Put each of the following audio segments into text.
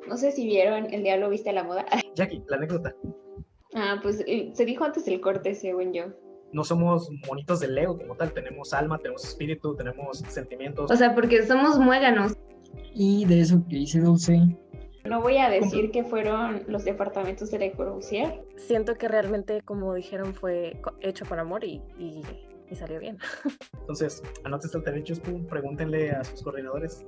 No sé si vieron El Diablo Viste a la Moda. Jackie, la anécdota. Pues se dijo antes del corte, según yo. No somos monitos de Lego como tal, tenemos alma, tenemos espíritu, tenemos sentimientos. O sea, porque somos muéganos. Y de eso que dice Dulce, No voy a decir que fueron los departamentos de Le Corbusier. Siento que realmente, como dijeron, fue hecho con amor y salió bien. Entonces, anótense el derecho, pregúntenle a sus coordinadores.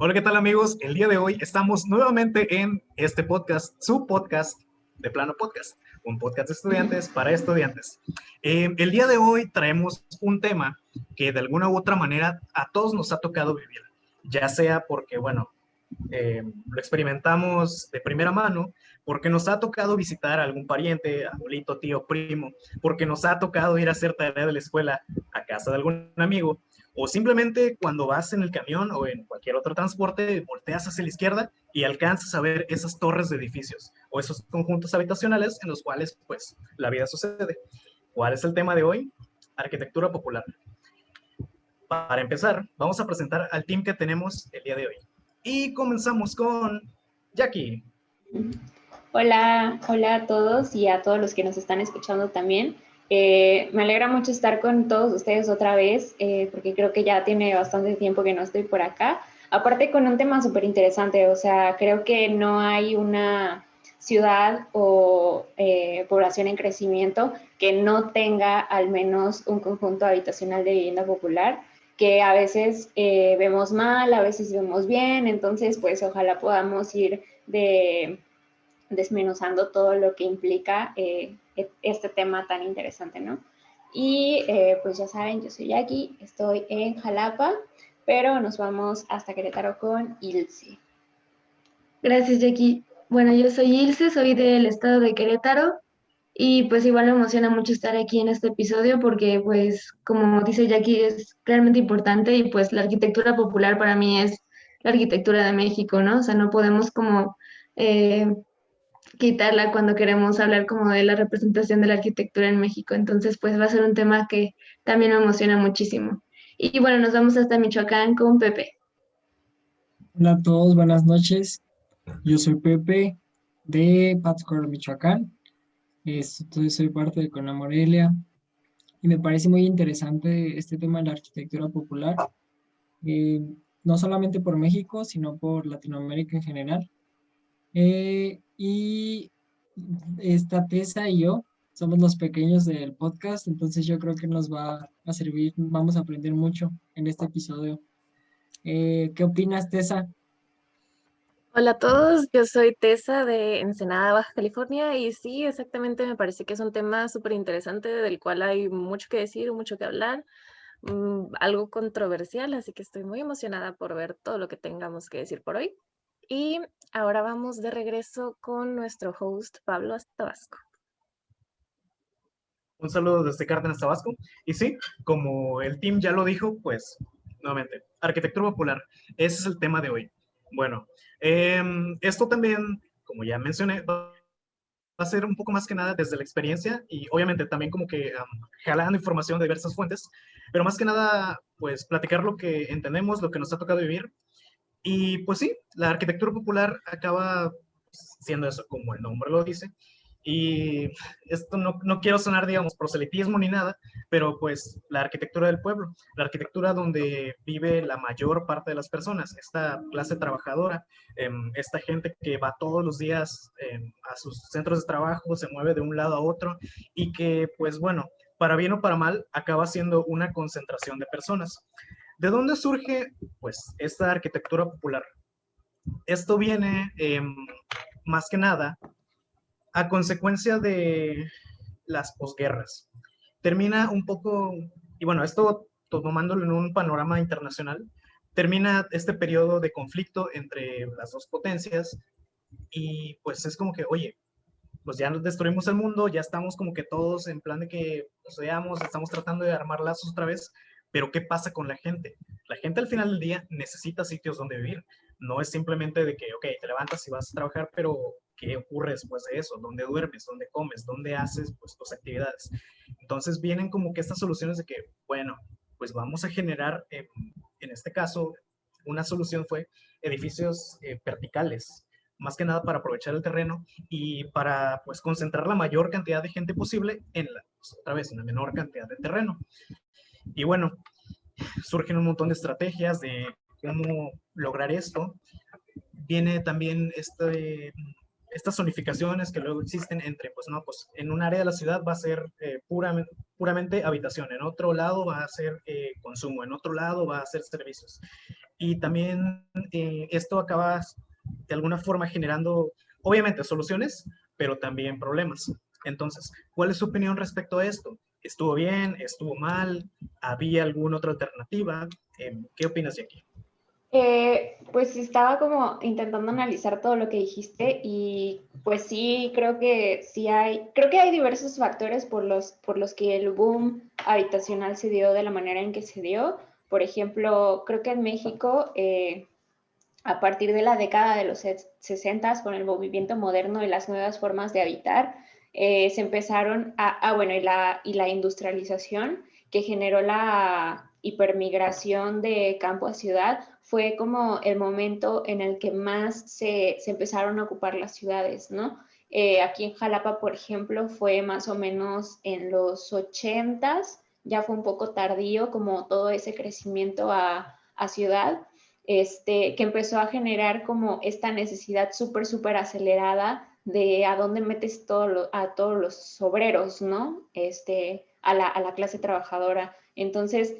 Hola, ¿qué tal, amigos? El día de hoy estamos nuevamente en este podcast, su podcast de Plano Podcast, un podcast de estudiantes para estudiantes. El día de hoy traemos un tema que de alguna u otra manera a todos nos ha tocado vivir, ya sea porque, bueno, lo experimentamos de primera mano, porque nos ha tocado visitar a algún pariente, abuelito, tío, primo, porque nos ha tocado ir a hacer tarea de la escuela a casa de algún amigo, o simplemente cuando vas en el camión o en cualquier otro transporte, volteas hacia la izquierda y alcanzas a ver esas torres de edificios o esos conjuntos habitacionales en los cuales, pues, la vida sucede. ¿Cuál es el tema de hoy? Arquitectura popular. Para empezar, vamos a presentar al team que tenemos el día de hoy. Y comenzamos con Jackie. Hola a todos y a todos los que nos están escuchando también. Me alegra mucho estar con todos ustedes otra vez, porque creo que ya tiene bastante tiempo que no estoy por acá. Aparte con un tema súper interesante, o sea, creo que no hay una ciudad o población en crecimiento que no tenga al menos un conjunto habitacional de vivienda popular, que a veces vemos mal, a veces vemos bien, entonces pues ojalá podamos ir desmenuzando todo lo que implica este tema tan interesante, ¿no? Y pues ya saben, yo soy Jackie, estoy en Jalapa, pero nos vamos hasta Querétaro con Ilse. Gracias, Jackie. Bueno, yo soy Ilse, soy del estado de Querétaro y pues igual me emociona mucho estar aquí en este episodio porque pues como dice Jackie es realmente importante y pues la arquitectura popular para mí es la arquitectura de México, ¿no? O sea, no podemos como quitarla cuando queremos hablar como de la representación de la arquitectura en México. Entonces, pues va a ser un tema que también me emociona muchísimo. Y bueno, nos vamos hasta Michoacán con Pepe. hola a todos, buenas noches. Yo soy Pepe de Pátzcuaro, Michoacán. Entonces soy parte de Cona Morelia y me parece muy interesante este tema de la arquitectura popular, eh, no solamente por México, sino por Latinoamérica en general. Y esta Tessa y yo somos los pequeños del podcast, entonces yo creo que nos va a servir, vamos a aprender mucho en este episodio. ¿Qué opinas, Tessa? Hola a todos, yo soy Tessa de Ensenada, Baja California, y sí, exactamente, me parece que es un tema súper interesante del cual hay mucho que decir, mucho que hablar, algo controversial, así que estoy muy emocionada por ver todo lo que tengamos que decir por hoy. Y ahora vamos de regreso con nuestro host Pablo Tabasco. Un saludo desde Cárdenas, Tabasco. Y sí, como el team ya lo dijo, pues, nuevamente, arquitectura popular. Ese es el tema de hoy. Bueno, esto también, como ya mencioné, va a ser un poco más que nada desde la experiencia y obviamente también como que jalando información de diversas fuentes, pero más que nada, pues, platicar lo que entendemos, lo que nos ha tocado vivir. Y pues sí, la arquitectura popular acaba siendo eso, como el nombre lo dice. Y esto no quiero sonar, digamos, proselitismo ni nada, pero pues la arquitectura del pueblo, la arquitectura donde vive la mayor parte de las personas, esta clase trabajadora, esta gente que va todos los días a sus centros de trabajo, se mueve de un lado a otro y que, pues bueno, para bien o para mal, acaba siendo una concentración de personas. ¿De dónde surge, pues, esta arquitectura popular? Esto viene más que nada a consecuencia de las posguerras. Termina un poco, y bueno, esto tomándolo en un panorama internacional, termina este periodo de conflicto entre las dos potencias y pues es como que, oye, pues ya nos destruimos el mundo, ya estamos como que todos en plan de que nos veamos, estamos tratando de armar lazos otra vez, pero ¿qué pasa con la gente? La gente al final del día necesita sitios donde vivir, no es simplemente de que, ok, te levantas y vas a trabajar, pero ¿qué ocurre después de eso? ¿Dónde duermes? ¿Dónde comes? ¿Dónde haces pues tus actividades? Entonces vienen como que estas soluciones de que, bueno, pues vamos a generar, en este caso, una solución fue edificios verticales, más que nada para aprovechar el terreno y para pues concentrar la mayor cantidad de gente posible en pues, otra vez, en la menor cantidad de terreno. Y bueno, surgen un montón de estrategias de cómo lograr esto. Viene también estas zonificaciones que luego existen entre, pues no, pues en un área de la ciudad va a ser puramente habitación, en otro lado va a ser consumo, en otro lado va a ser servicios. Y también esto acaba de alguna forma generando, obviamente, soluciones, pero también problemas. Entonces, ¿cuál es su opinión respecto a esto? ¿Estuvo bien? ¿Estuvo mal? ¿Había alguna otra alternativa? ¿Qué opinas de aquí? Pues estaba como intentando analizar todo lo que dijiste y pues sí, creo que hay diversos factores por los que el boom habitacional se dio de la manera en que se dio. Por ejemplo, creo que en México, a partir de la década de los 60, con el movimiento moderno y las nuevas formas de habitar, se empezaron bueno, y la industrialización que generó la hipermigración de campo a ciudad, fue como el momento en el que más se empezaron a ocupar las ciudades, ¿no? Aquí en Jalapa, por ejemplo, fue más o menos en los 80s, ya fue un poco tardío como todo ese crecimiento a ciudad, que empezó a generar como esta necesidad súper acelerada de a dónde metes a todos los obreros, ¿no? A la clase trabajadora. Entonces,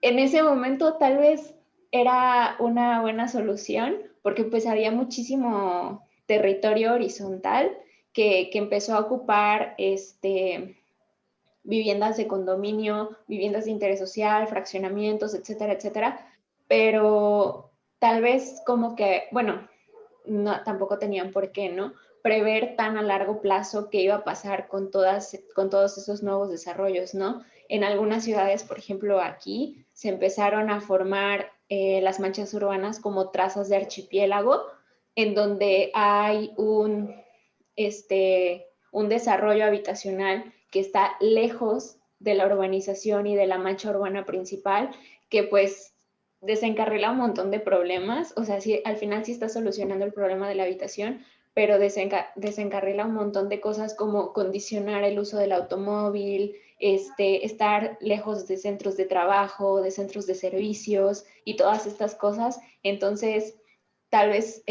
en ese momento tal vez era una buena solución porque pues había muchísimo territorio horizontal que empezó a ocupar viviendas de condominio, viviendas de interés social, fraccionamientos, etcétera, etcétera, pero tal vez como que, bueno, no, tampoco tenían por qué, ¿no? Prever tan a largo plazo qué iba a pasar con todos esos nuevos desarrollos, ¿no? En algunas ciudades, por ejemplo, aquí se empezaron a formar las manchas urbanas como trazas de archipiélago, en donde hay un desarrollo habitacional que está lejos de la urbanización y de la mancha urbana principal, que pues desencarrila un montón de problemas, o sea, sí, al final sí está solucionando el problema de la habitación, pero desencarrila un montón de cosas como condicionar el uso del automóvil, estar lejos de centros de trabajo, de centros de servicios y todas estas cosas. Entonces, tal vez,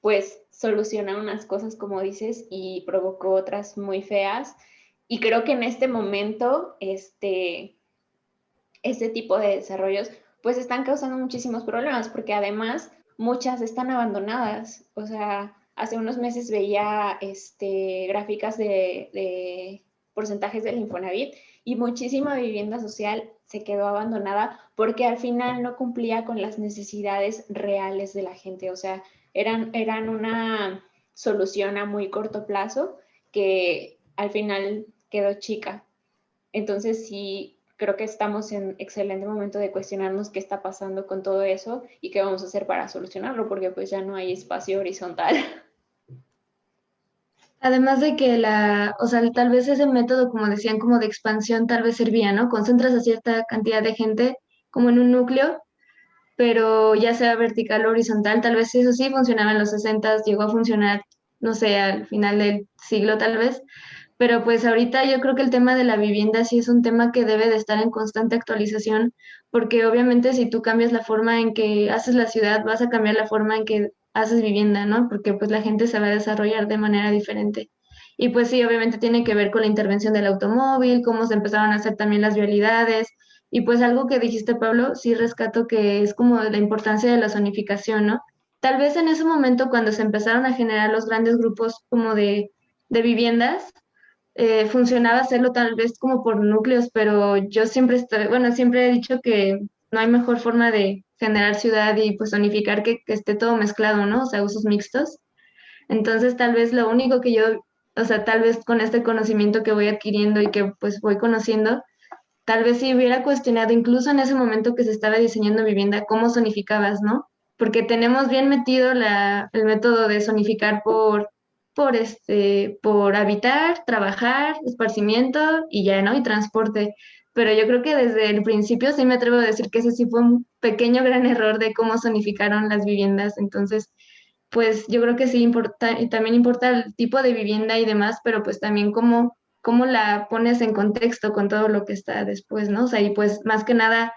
pues, soluciona unas cosas, como dices, y provocó otras muy feas. Y creo que en este momento, este tipo de desarrollos pues están causando muchísimos problemas porque además muchas están abandonadas. O sea, hace unos meses veía gráficas de porcentajes del Infonavit y muchísima vivienda social se quedó abandonada porque al final no cumplía con las necesidades reales de la gente. O sea, eran una solución a muy corto plazo que al final quedó chica. Entonces sí, creo que estamos en excelente momento de cuestionarnos qué está pasando con todo eso y qué vamos a hacer para solucionarlo, porque pues ya no hay espacio horizontal. Además de que o sea, tal vez ese método, como decían, como de expansión, tal vez servía, ¿no? Concentras a cierta cantidad de gente como en un núcleo, pero ya sea vertical o horizontal, tal vez eso sí funcionaba en los 60, llegó a funcionar, no sé, al final del siglo tal vez, pero pues ahorita yo creo que el tema de la vivienda sí es un tema que debe de estar en constante actualización, porque obviamente si tú cambias la forma en que haces la ciudad, vas a cambiar la forma en que haces vivienda, ¿no? Porque pues la gente se va a desarrollar de manera diferente. Y pues sí, obviamente tiene que ver con la intervención del automóvil, cómo se empezaron a hacer también las vialidades. Y pues algo que dijiste, Pablo, sí rescato que es como la importancia de la zonificación, ¿no? Tal vez en ese momento cuando se empezaron a generar los grandes grupos como de viviendas, funcionaba hacerlo tal vez como por núcleos, pero yo siempre estoy, bueno, siempre he dicho que no hay mejor forma de generar ciudad y pues zonificar que esté todo mezclado, ¿no? O sea, usos mixtos. Entonces, tal vez lo único que yo, o sea, tal vez con este conocimiento que voy adquiriendo y que pues voy conociendo, tal vez si hubiera cuestionado incluso en ese momento que se estaba diseñando vivienda, cómo zonificabas, ¿no? Porque tenemos bien metido el método de zonificar por habitar, trabajar, esparcimiento y ya, ¿no? Y transporte. pero yo creo que desde el principio sí me atrevo a decir que ese sí fue un pequeño gran error de cómo zonificaron las viviendas. Entonces, pues yo creo que sí importa, y también importa el tipo de vivienda y demás, pero pues también cómo la pones en contexto con todo lo que está después, ¿no? O sea, y pues más que nada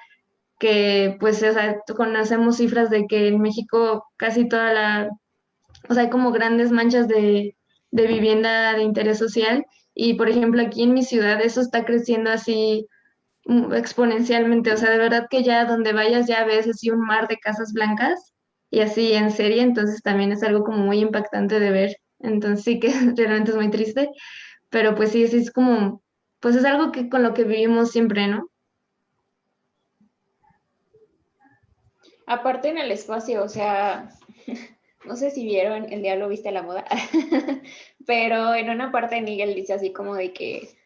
que pues, o sea, conocemos cifras de que en México casi toda o sea, hay como grandes manchas de vivienda de interés social y, por ejemplo, aquí en mi ciudad eso está creciendo así exponencialmente, o sea, de verdad que ya donde vayas ya ves así un mar de casas blancas y así en serie, entonces también es algo como muy impactante de ver, entonces sí que realmente es muy triste, pero pues sí, sí es como, pues es algo que con lo que vivimos siempre, ¿no? Aparte en el espacio, o sea, no sé si vieron El Diablo Viste a la Moda, pero en una parte Nigel dice así como de que,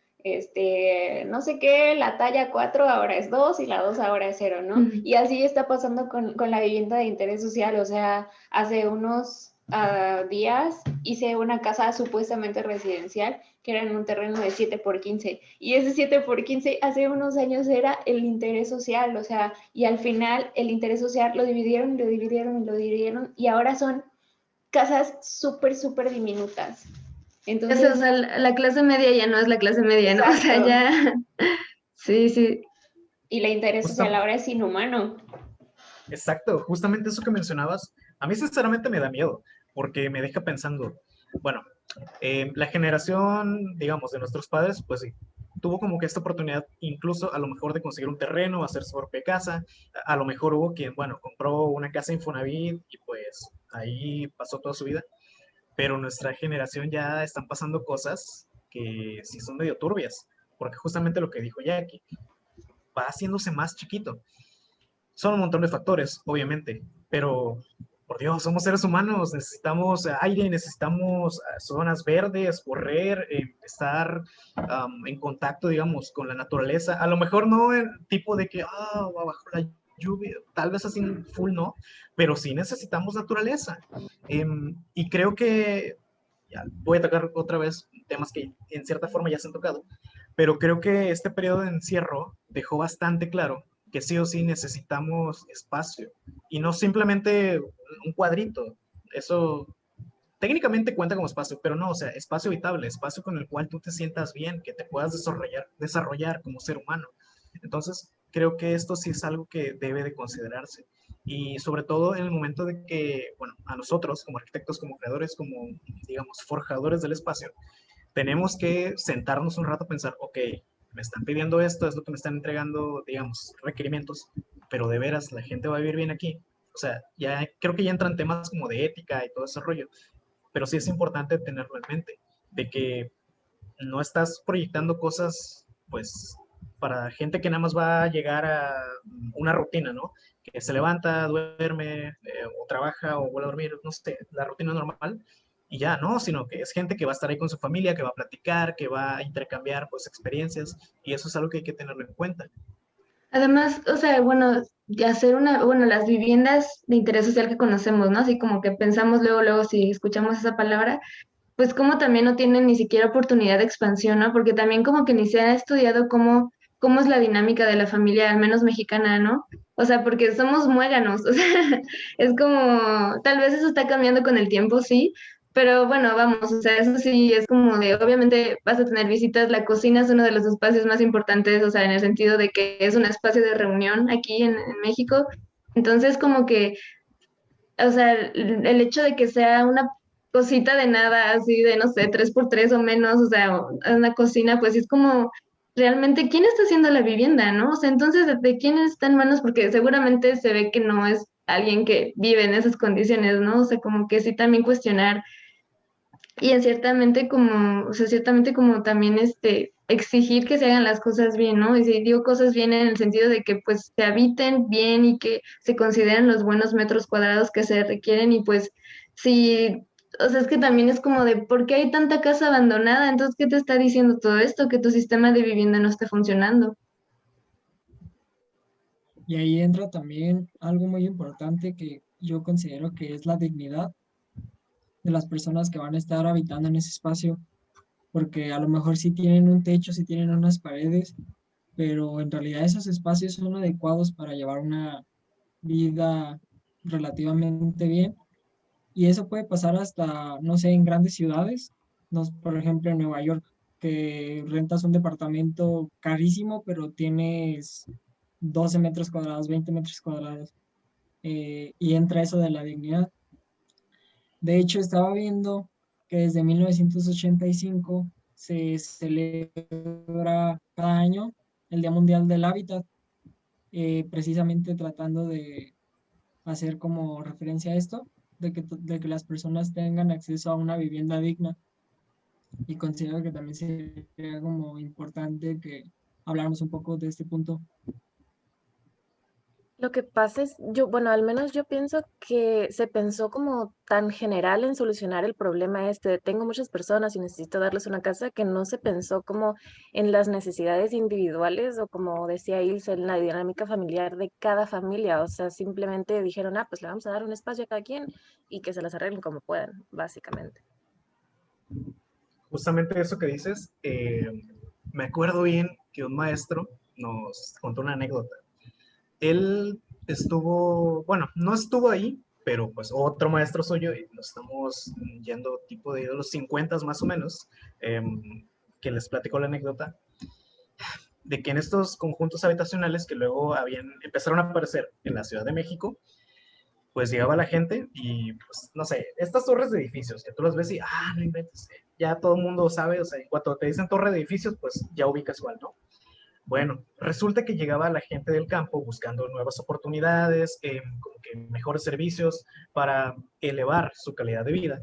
no sé qué, la talla 4 ahora es 2 y la 2 ahora es 0, ¿no? Ujú. Y así está pasando con la vivienda de interés social, o sea, hace unos días hice una casa supuestamente residencial que era en un terreno de 7 por 15 y ese 7 por 15 hace unos años era el interés social, o sea, y al final el interés social lo dividieron, lo dividieron, lo dividieron y ahora son casas súper, súper diminutas. Eso, o Entonces, sea, la clase media ya no es la clase media, ¿no? O sea, exacto. ya, sí, sí. Y la interés social Justa- ahora es inhumano. exacto, justamente eso que mencionabas, a mí sinceramente me da miedo, porque me deja pensando, bueno, la generación, digamos, de nuestros padres, pues sí, tuvo como que esta oportunidad incluso a lo mejor de conseguir un terreno, hacer su propia casa, a lo mejor hubo quien, bueno, compró una casa Infonavit y pues ahí pasó toda su vida, pero nuestra generación ya están pasando cosas que sí son medio turbias, porque justamente lo que dijo Jackie, va haciéndose más chiquito. Son un montón de factores, obviamente, pero por Dios, somos seres humanos, necesitamos aire, necesitamos zonas verdes, correr, estar en contacto, digamos, con la naturaleza. A lo mejor no el tipo de que, bajo la lluvia, tal vez así full no, pero sí necesitamos naturaleza. Y creo que, ya, voy a tocar otra vez temas que en cierta forma ya se han tocado, pero creo que este periodo de encierro dejó bastante claro que sí o sí necesitamos espacio y no simplemente un cuadrito. Eso técnicamente cuenta como espacio, pero no, o sea, espacio habitable, espacio con el cual tú te sientas bien, que te puedas desarrollar como ser humano. Entonces, creo que esto sí es algo que debe de considerarse. Y sobre todo en el momento de que, bueno, a nosotros como arquitectos, como creadores, como, digamos, forjadores del espacio, tenemos que sentarnos un rato a pensar, ok, me están pidiendo esto, es lo que me están entregando, digamos, requerimientos, pero de veras la gente va a vivir bien aquí. O sea, ya creo que ya entran temas como de ética y todo ese rollo, pero sí es importante tenerlo en mente, de que no estás proyectando cosas, pues, para gente que nada más va a llegar a una rutina, ¿no? Que se levanta, duerme, o trabaja, o vuelve a dormir, no sé, la rutina normal, y ya, ¿no? Sino que es gente que va a estar ahí con su familia, que va a platicar, que va a intercambiar, pues, experiencias, y eso es algo que hay que tenerlo en cuenta. Además, o sea, bueno, de hacer bueno, las viviendas de interés social que conocemos, ¿no? Así como que pensamos luego, luego, si escuchamos esa palabra, pues como también no tienen ni siquiera oportunidad de expansión, ¿no? Porque también como que ni se ha estudiado cómo es la dinámica de la familia, al menos mexicana, ¿no? O sea, porque somos muéganos, o sea, es como, tal vez eso está cambiando con el tiempo, sí, pero bueno, vamos, o sea, eso sí es como de, obviamente vas a tener visitas, la cocina es uno de los espacios más importantes, o sea, en el sentido de que es un espacio de reunión aquí en México, entonces como que o sea, el hecho de que sea una cosita de nada, así de, no sé, 3 por 3 o menos, o sea, una cocina, pues es como, realmente, ¿quién está haciendo la vivienda, no? O sea, entonces, ¿de quién está en manos? Porque seguramente se ve que no es alguien que vive en esas condiciones, ¿no? O sea, como que sí también cuestionar y en ciertamente como, o sea, ciertamente como también exigir que se hagan las cosas bien, ¿no? Y si digo cosas bien en el sentido de que pues se habiten bien y que se consideren los buenos metros cuadrados que se requieren y pues si, o sea, es que también es como de, ¿por qué hay tanta casa abandonada? Entonces, ¿qué te está diciendo todo esto? Que tu sistema de vivienda no esté funcionando. Y ahí entra también algo muy importante que yo considero que es la dignidad de las personas que van a estar habitando en ese espacio, porque a lo mejor si tienen un techo, si tienen unas paredes, pero en realidad esos espacios son adecuados para llevar una vida relativamente bien. Y eso puede pasar hasta, no sé, en grandes ciudades, por ejemplo en Nueva York, que rentas un departamento carísimo, pero tienes 12 metros cuadrados, 20 metros cuadrados, y entra eso de la dignidad. De hecho, estaba viendo que desde 1985 se celebra cada año el Día Mundial del Hábitat, precisamente tratando de hacer como referencia a esto, de que las personas tengan acceso a una vivienda digna. Y considero que también sería como importante que habláramos un poco de este punto. Lo que pasa es, bueno, al menos yo pienso que se pensó como tan general en solucionar el problema este de tengo muchas personas y necesito darles una casa, que no se pensó como en las necesidades individuales o como decía Ilse, en la dinámica familiar de cada familia. O sea, simplemente dijeron, pues le vamos a dar un espacio a cada quien y que se las arreglen como puedan, básicamente. Justamente eso que dices, me acuerdo bien que un maestro nos contó una anécdota. Él estuvo, bueno, no estuvo ahí, pero pues otro maestro suyo, y nos estamos yendo tipo de los 50 más o menos, que les platicó la anécdota, de que en estos conjuntos habitacionales que luego empezaron a aparecer en la Ciudad de México, pues llegaba la gente y, pues, no sé, estas torres de edificios que tú las ves y, no inventes, ya todo el mundo sabe, o sea, en cuanto te dicen torre de edificios, pues ya ubicas cuál, ¿no? Bueno, resulta que llegaba la gente del campo buscando nuevas oportunidades, como que mejores servicios para elevar su calidad de vida.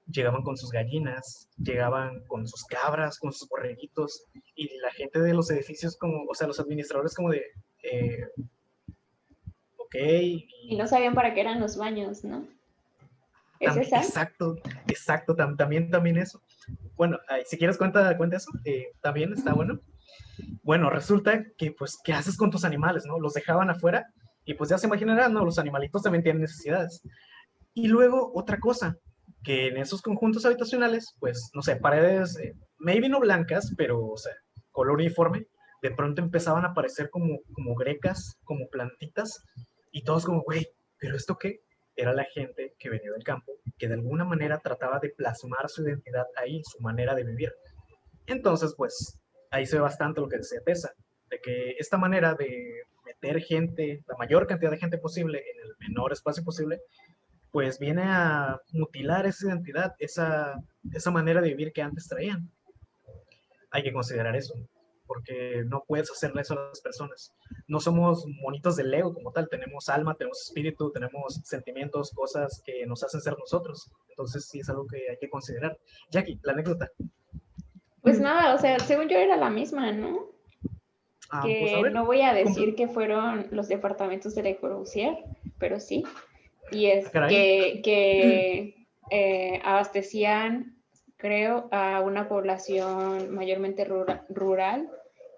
Llegaban con sus gallinas, llegaban con sus cabras, con sus borreguitos, y la gente de los edificios, como, o sea, los administradores como de, ok. Y no sabían para qué eran los baños, ¿no? ¿Es esa? Exacto, también eso. Bueno, si quieres cuenta eso, también está bueno. Bueno, resulta que, pues, ¿qué haces con tus animales, no? Los dejaban afuera y, pues, ya se imaginarán, ¿no? Los animalitos también tienen necesidades. Y luego, otra cosa, que en esos conjuntos habitacionales, pues, no sé, paredes, maybe no blancas, pero, o sea, color uniforme, de pronto empezaban a aparecer como grecas, como plantitas, y todos como, güey, ¿pero esto qué? Era la gente que venía del campo, que de alguna manera trataba de plasmar su identidad ahí, su manera de vivir. Entonces, pues, ahí se ve bastante lo que decía Tessa, de que esta manera de meter gente, la mayor cantidad de gente posible en el menor espacio posible, pues viene a mutilar esa identidad, esa manera de vivir que antes traían. Hay que considerar eso, porque no puedes hacerle eso a las personas. No somos monitos de Lego como tal, tenemos alma, tenemos espíritu, tenemos sentimientos, cosas que nos hacen ser nosotros. Entonces sí es algo que hay que considerar. Jackie, la anécdota. Pues nada, o sea, según yo era la misma, ¿no? Pues a Que ver, no voy a decir que fueron los departamentos de Le Corbusier, pero sí. Y es caray. que abastecían, creo, a una población mayormente rural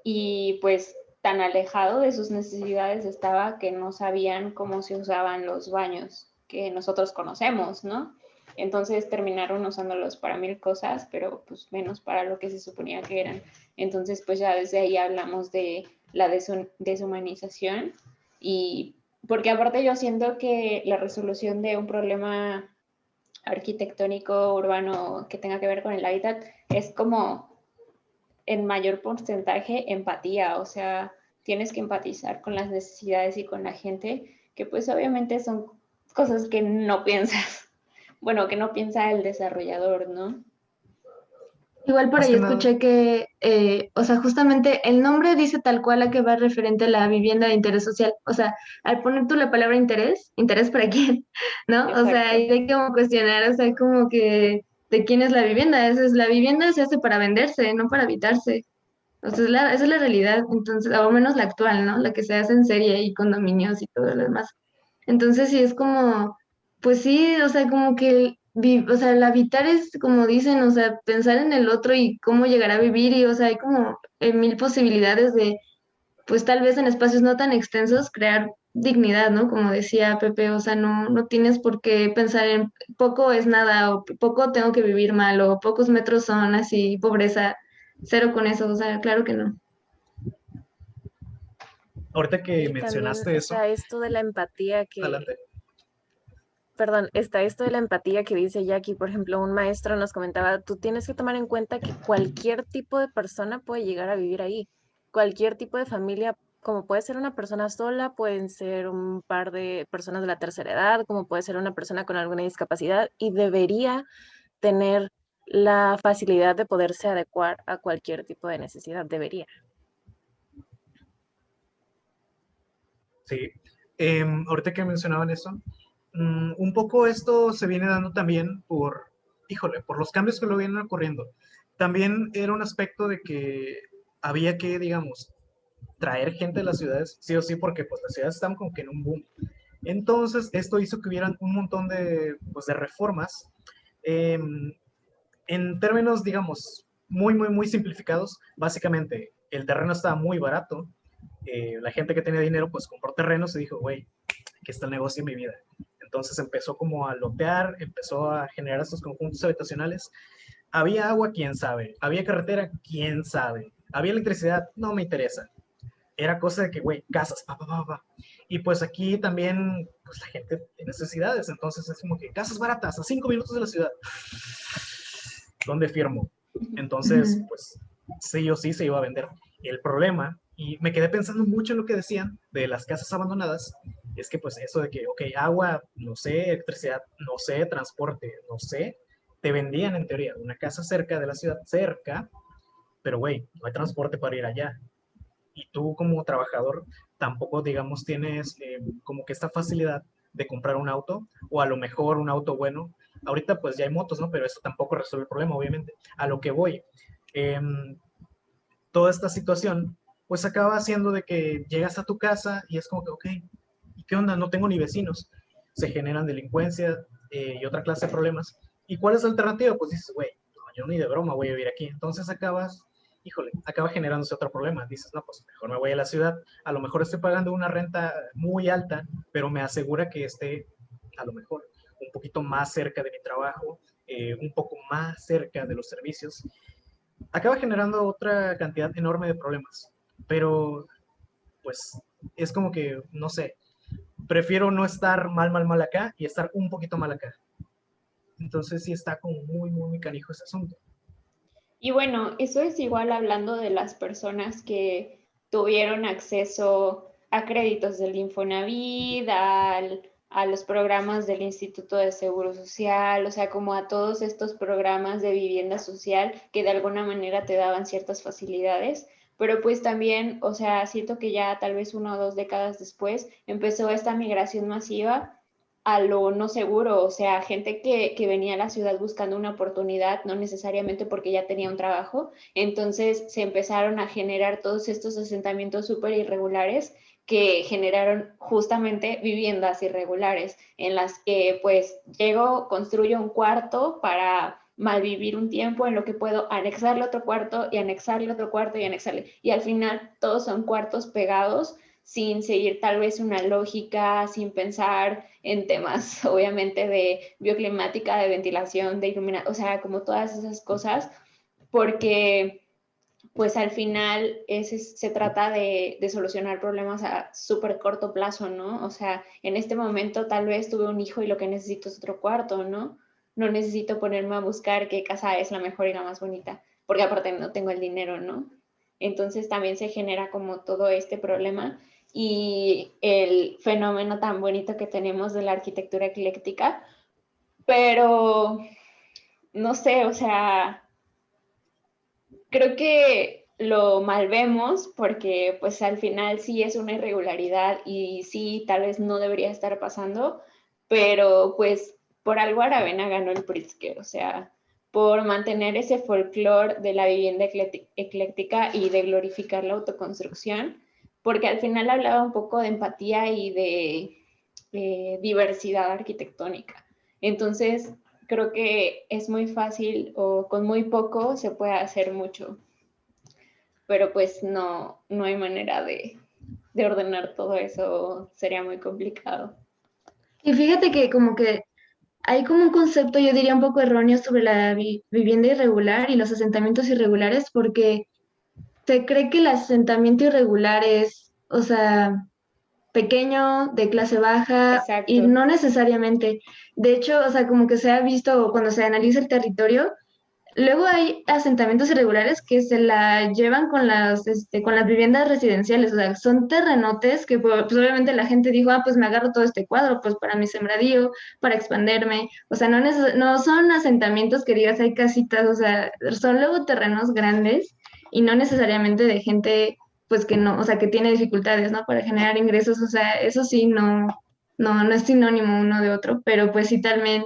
y pues tan alejado de sus necesidades estaba que no sabían cómo se usaban los baños que nosotros conocemos, ¿no? Entonces terminaron usándolos para mil cosas, pero pues menos para lo que se suponía que eran. Entonces pues ya desde ahí hablamos de la deshumanización y porque aparte yo siento que la resolución de un problema arquitectónico urbano que tenga que ver con el hábitat es como en mayor porcentaje empatía, o sea, tienes que empatizar con las necesidades y con la gente, que pues obviamente son cosas que no piensas, bueno, que no piensa el desarrollador, ¿no? Igual por Más ahí que nada, escuché que, o sea, justamente el nombre dice tal cual a que va referente a la vivienda de interés social. O sea, al poner tú la palabra interés, ¿interés para quién? ¿No? O sea, Exacto. hay que como cuestionar, o sea, como que de quién es la vivienda. La vivienda se hace para venderse, no para habitarse. O sea, esa es la realidad. Entonces, o menos la actual, ¿no? La que se hace en serie y condominios y todo lo demás. Entonces sí es como, pues sí, o sea, como que, o sea, el habitar es como dicen, o sea, pensar en el otro y cómo llegar a vivir y, o sea, hay como mil posibilidades de, pues tal vez en espacios no tan extensos, crear dignidad, ¿no? Como decía Pepe, o sea, no tienes por qué pensar en poco es nada o poco tengo que vivir mal o pocos metros son así, pobreza, cero con eso, o sea, claro que no. Ahorita que Y también mencionaste eso, está esto de la empatía adelante. perdón, está esto de la empatía que dice Jackie. Por ejemplo, un maestro nos comentaba, tú tienes que tomar en cuenta que cualquier tipo de persona puede llegar a vivir ahí. Cualquier tipo de familia, como puede ser una persona sola, pueden ser un par de personas de la tercera edad, como puede ser una persona con alguna discapacidad, y debería tener la facilidad de poderse adecuar a cualquier tipo de necesidad. Debería. Sí. Ahorita que mencionaban eso, un poco esto se viene dando también híjole, por los cambios que lo vienen ocurriendo. También era un aspecto de que había que, digamos, traer gente a las ciudades, sí o sí, porque pues las ciudades están como que en un boom. Entonces, esto hizo que hubieran un montón de, pues, de reformas. em, en términos, digamos, muy simplificados, básicamente el terreno estaba muy barato. La gente que tenía dinero, pues compró terrenos y dijo, güey, aquí está el negocio en mi vida. Entonces empezó como a lotear, empezó a generar estos conjuntos habitacionales. Había agua, quién sabe. Había carretera, quién sabe. Había electricidad, no me interesa. Era cosa de que, güey, casas, pa, pa, pa, pa. Y pues aquí también, pues la gente tiene necesidades. Entonces es como que casas baratas, a 5 minutos de la ciudad. ¿Dónde firmo? Entonces, Ujú. pues sí o sí se iba a vender. El problema, y me quedé pensando mucho en lo que decían de las casas abandonadas, es que pues eso de que, ok, agua, no sé, electricidad, no sé, transporte, no sé, te vendían en teoría una casa cerca de la ciudad, cerca, pero güey, no hay transporte para ir allá. Y tú como trabajador tampoco, digamos, tienes como que esta facilidad de comprar un auto, o a lo mejor un auto bueno. Ahorita pues ya hay motos, ¿no? Pero eso tampoco resuelve el problema, obviamente. A lo que voy, eh, toda esta situación pues acaba haciendo de que llegas a tu casa y es como que, ok, ¿y qué onda? No tengo ni vecinos. Se generan delincuencia y otra clase de problemas. ¿Y cuál es la alternativa? Pues dices, güey, no, yo ni de broma voy a vivir aquí. Entonces acabas, híjole, acaba generándose otro problema. Dices, no, pues mejor me voy a la ciudad. A lo mejor estoy pagando una renta muy alta, pero me asegura que esté, a lo mejor, un poquito más cerca de mi trabajo, un poco más cerca de los servicios. Acaba generando otra cantidad enorme de problemas. Pero, pues, es como que, no sé, prefiero no estar mal acá y estar un poquito mal acá. Entonces sí está como muy canijo ese asunto. Y bueno, eso es igual hablando de las personas que tuvieron acceso a créditos del Infonavit, a los programas del Instituto de Seguro Social, o sea, como a todos estos programas de vivienda social que de alguna manera te daban ciertas facilidades. Pero pues también, o sea, siento que ya tal vez 1 o 2 décadas después empezó esta migración masiva a lo no seguro, o sea, gente que venía a la ciudad buscando una oportunidad, no necesariamente porque ya tenía un trabajo, entonces se empezaron a generar todos estos asentamientos súper irregulares que generaron justamente viviendas irregulares en las que pues llego, construyo un cuarto para malvivir un tiempo en lo que puedo anexarle otro cuarto y anexarle otro cuarto y anexarle. Y al final todos son cuartos pegados sin seguir tal vez una lógica, sin pensar en temas, obviamente, de bioclimática, de ventilación, de iluminación, o sea, como todas esas cosas, porque pues al final se trata de solucionar problemas a súper corto plazo, ¿no? O sea, en este momento tal vez tuve un hijo y lo que necesito es otro cuarto, ¿no? No necesito ponerme a buscar qué casa es la mejor y la más bonita, porque aparte no tengo el dinero, ¿no? Entonces también se genera como todo este problema y el fenómeno tan bonito que tenemos de la arquitectura ecléctica, pero no sé, o sea, creo que lo malvemos porque pues al final sí es una irregularidad y sí tal vez no debería estar pasando, pero pues por algo Aravena ganó el Pritzker, o sea, por mantener ese folclore de la vivienda ecléctica y de glorificar la autoconstrucción, porque al final hablaba un poco de empatía y de diversidad arquitectónica. Entonces, creo que es muy fácil o con muy poco se puede hacer mucho, pero pues no hay manera de ordenar todo eso, sería muy complicado. Y fíjate que como que hay como un concepto, yo diría un poco erróneo sobre la vivienda irregular y los asentamientos irregulares, porque se cree que el asentamiento irregular es o sea, pequeño, de clase baja, y Exacto. no necesariamente. De hecho, o sea, como que se ha visto cuando se analiza el territorio, luego hay asentamientos irregulares que se la llevan con las viviendas residenciales, o sea, son terrenotes que pues obviamente la gente dijo, ah, pues me agarro todo este cuadro, pues para mi sembradío, para expanderme, o sea, no son asentamientos que digas hay casitas, o sea, son luego terrenos grandes y no necesariamente de gente, pues que no, o sea, que tiene dificultades, ¿no? Para generar ingresos, o sea, eso sí, no es sinónimo uno de otro, pero pues sí también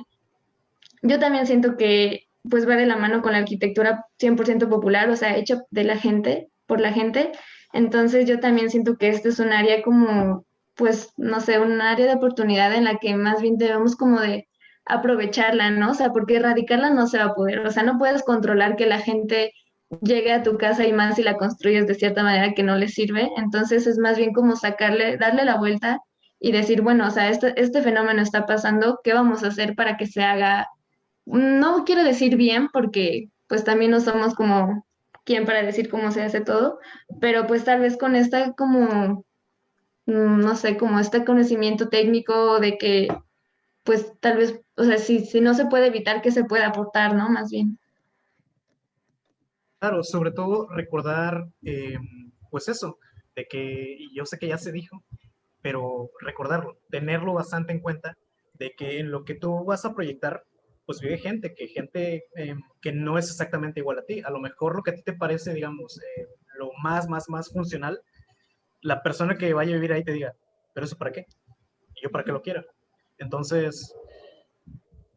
yo también siento que pues va de la mano con la arquitectura 100% popular, o sea, hecha de la gente, por la gente. Entonces yo también siento que este es un área como, pues, no sé, un área de oportunidad en la que más bien debemos como de aprovecharla, ¿no? O sea, porque erradicarla no se va a poder, o sea, no puedes controlar que la gente llegue a tu casa y más si la construyes de cierta manera que no le sirve. Entonces es más bien como sacarle, darle la vuelta y decir, bueno, o sea, este fenómeno está pasando, ¿qué vamos a hacer para que se haga? No quiero decir bien porque pues también no somos como quien para decir cómo se hace todo, pero pues tal vez con esta como, no sé, como este conocimiento técnico de que pues tal vez, o sea, si no se puede evitar que se pueda aportar, ¿no? Más bien. Claro, sobre todo recordar, pues eso, de que, y yo sé que ya se dijo, pero recordarlo, tenerlo bastante en cuenta, de que en lo que tú vas a proyectar, pues vive gente que no es exactamente igual a ti. A lo mejor lo que a ti te parece, digamos, lo más funcional, la persona que vaya a vivir ahí te diga, pero eso para qué, y yo para qué lo quiero. Entonces,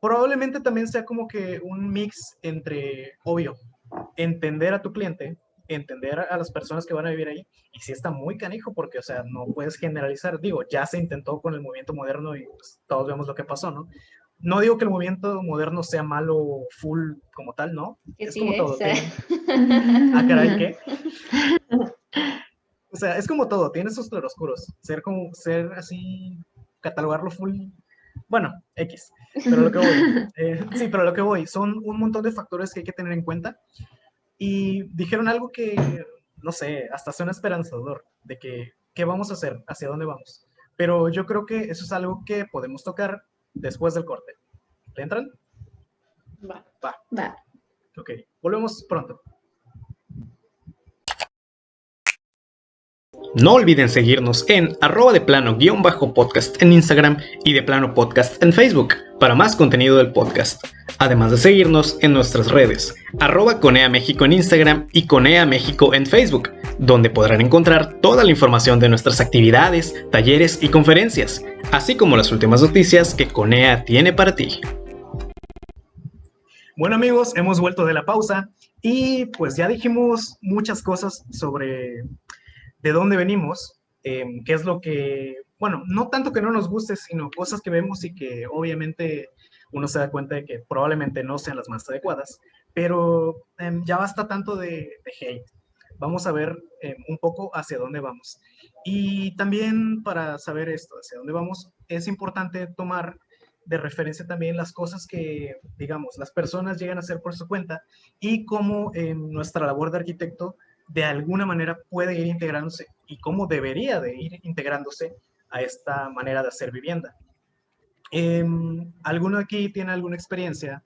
probablemente también sea como que un mix entre, obvio, entender a tu cliente, entender a las personas que van a vivir ahí, y sí está muy canijo porque, o sea, no puedes generalizar. Digo, ya se intentó con el movimiento moderno y pues, todos vemos lo que pasó, ¿no? No digo que el movimiento moderno sea malo full como tal, ¿no? Que Es sí como todo, es. tiene... Ah, caray, ¿qué? O sea, es como todo, tiene sus claroscuros. Ser así, catalogarlo full, bueno, X. Pero lo que voy, sí, pero lo que voy, son un montón de factores que hay que tener en cuenta. Y dijeron algo que, no sé, hasta suena esperanzador, de que, ¿qué vamos a hacer? ¿Hacia dónde vamos? Pero yo creo que eso es algo que podemos tocar después del corte. ¿Le entran? Va. Va, Va. ok. Volvemos pronto. No olviden seguirnos en @deplano_podcast en Instagram y de plano podcast en Facebook para más contenido del podcast. Además de seguirnos en nuestras redes, @Conea México en Instagram y Conea México en Facebook, donde podrán encontrar toda la información de nuestras actividades, talleres y conferencias, así como las últimas noticias que Conea tiene para ti. Bueno amigos, hemos vuelto de la pausa y pues ya dijimos muchas cosas sobre de dónde venimos, qué es lo que, bueno, no tanto que no nos guste, sino cosas que vemos y que obviamente uno se da cuenta de que probablemente no sean las más adecuadas, pero ya basta tanto de hate. Vamos a ver un poco hacia dónde vamos. Y también para saber esto, hacia dónde vamos, es importante tomar de referencia también las cosas que, digamos, las personas llegan a hacer por su cuenta y cómo nuestra labor de arquitecto de alguna manera puede ir integrándose y cómo debería de ir integrándose a esta manera de hacer vivienda. ¿Alguno aquí tiene alguna experiencia,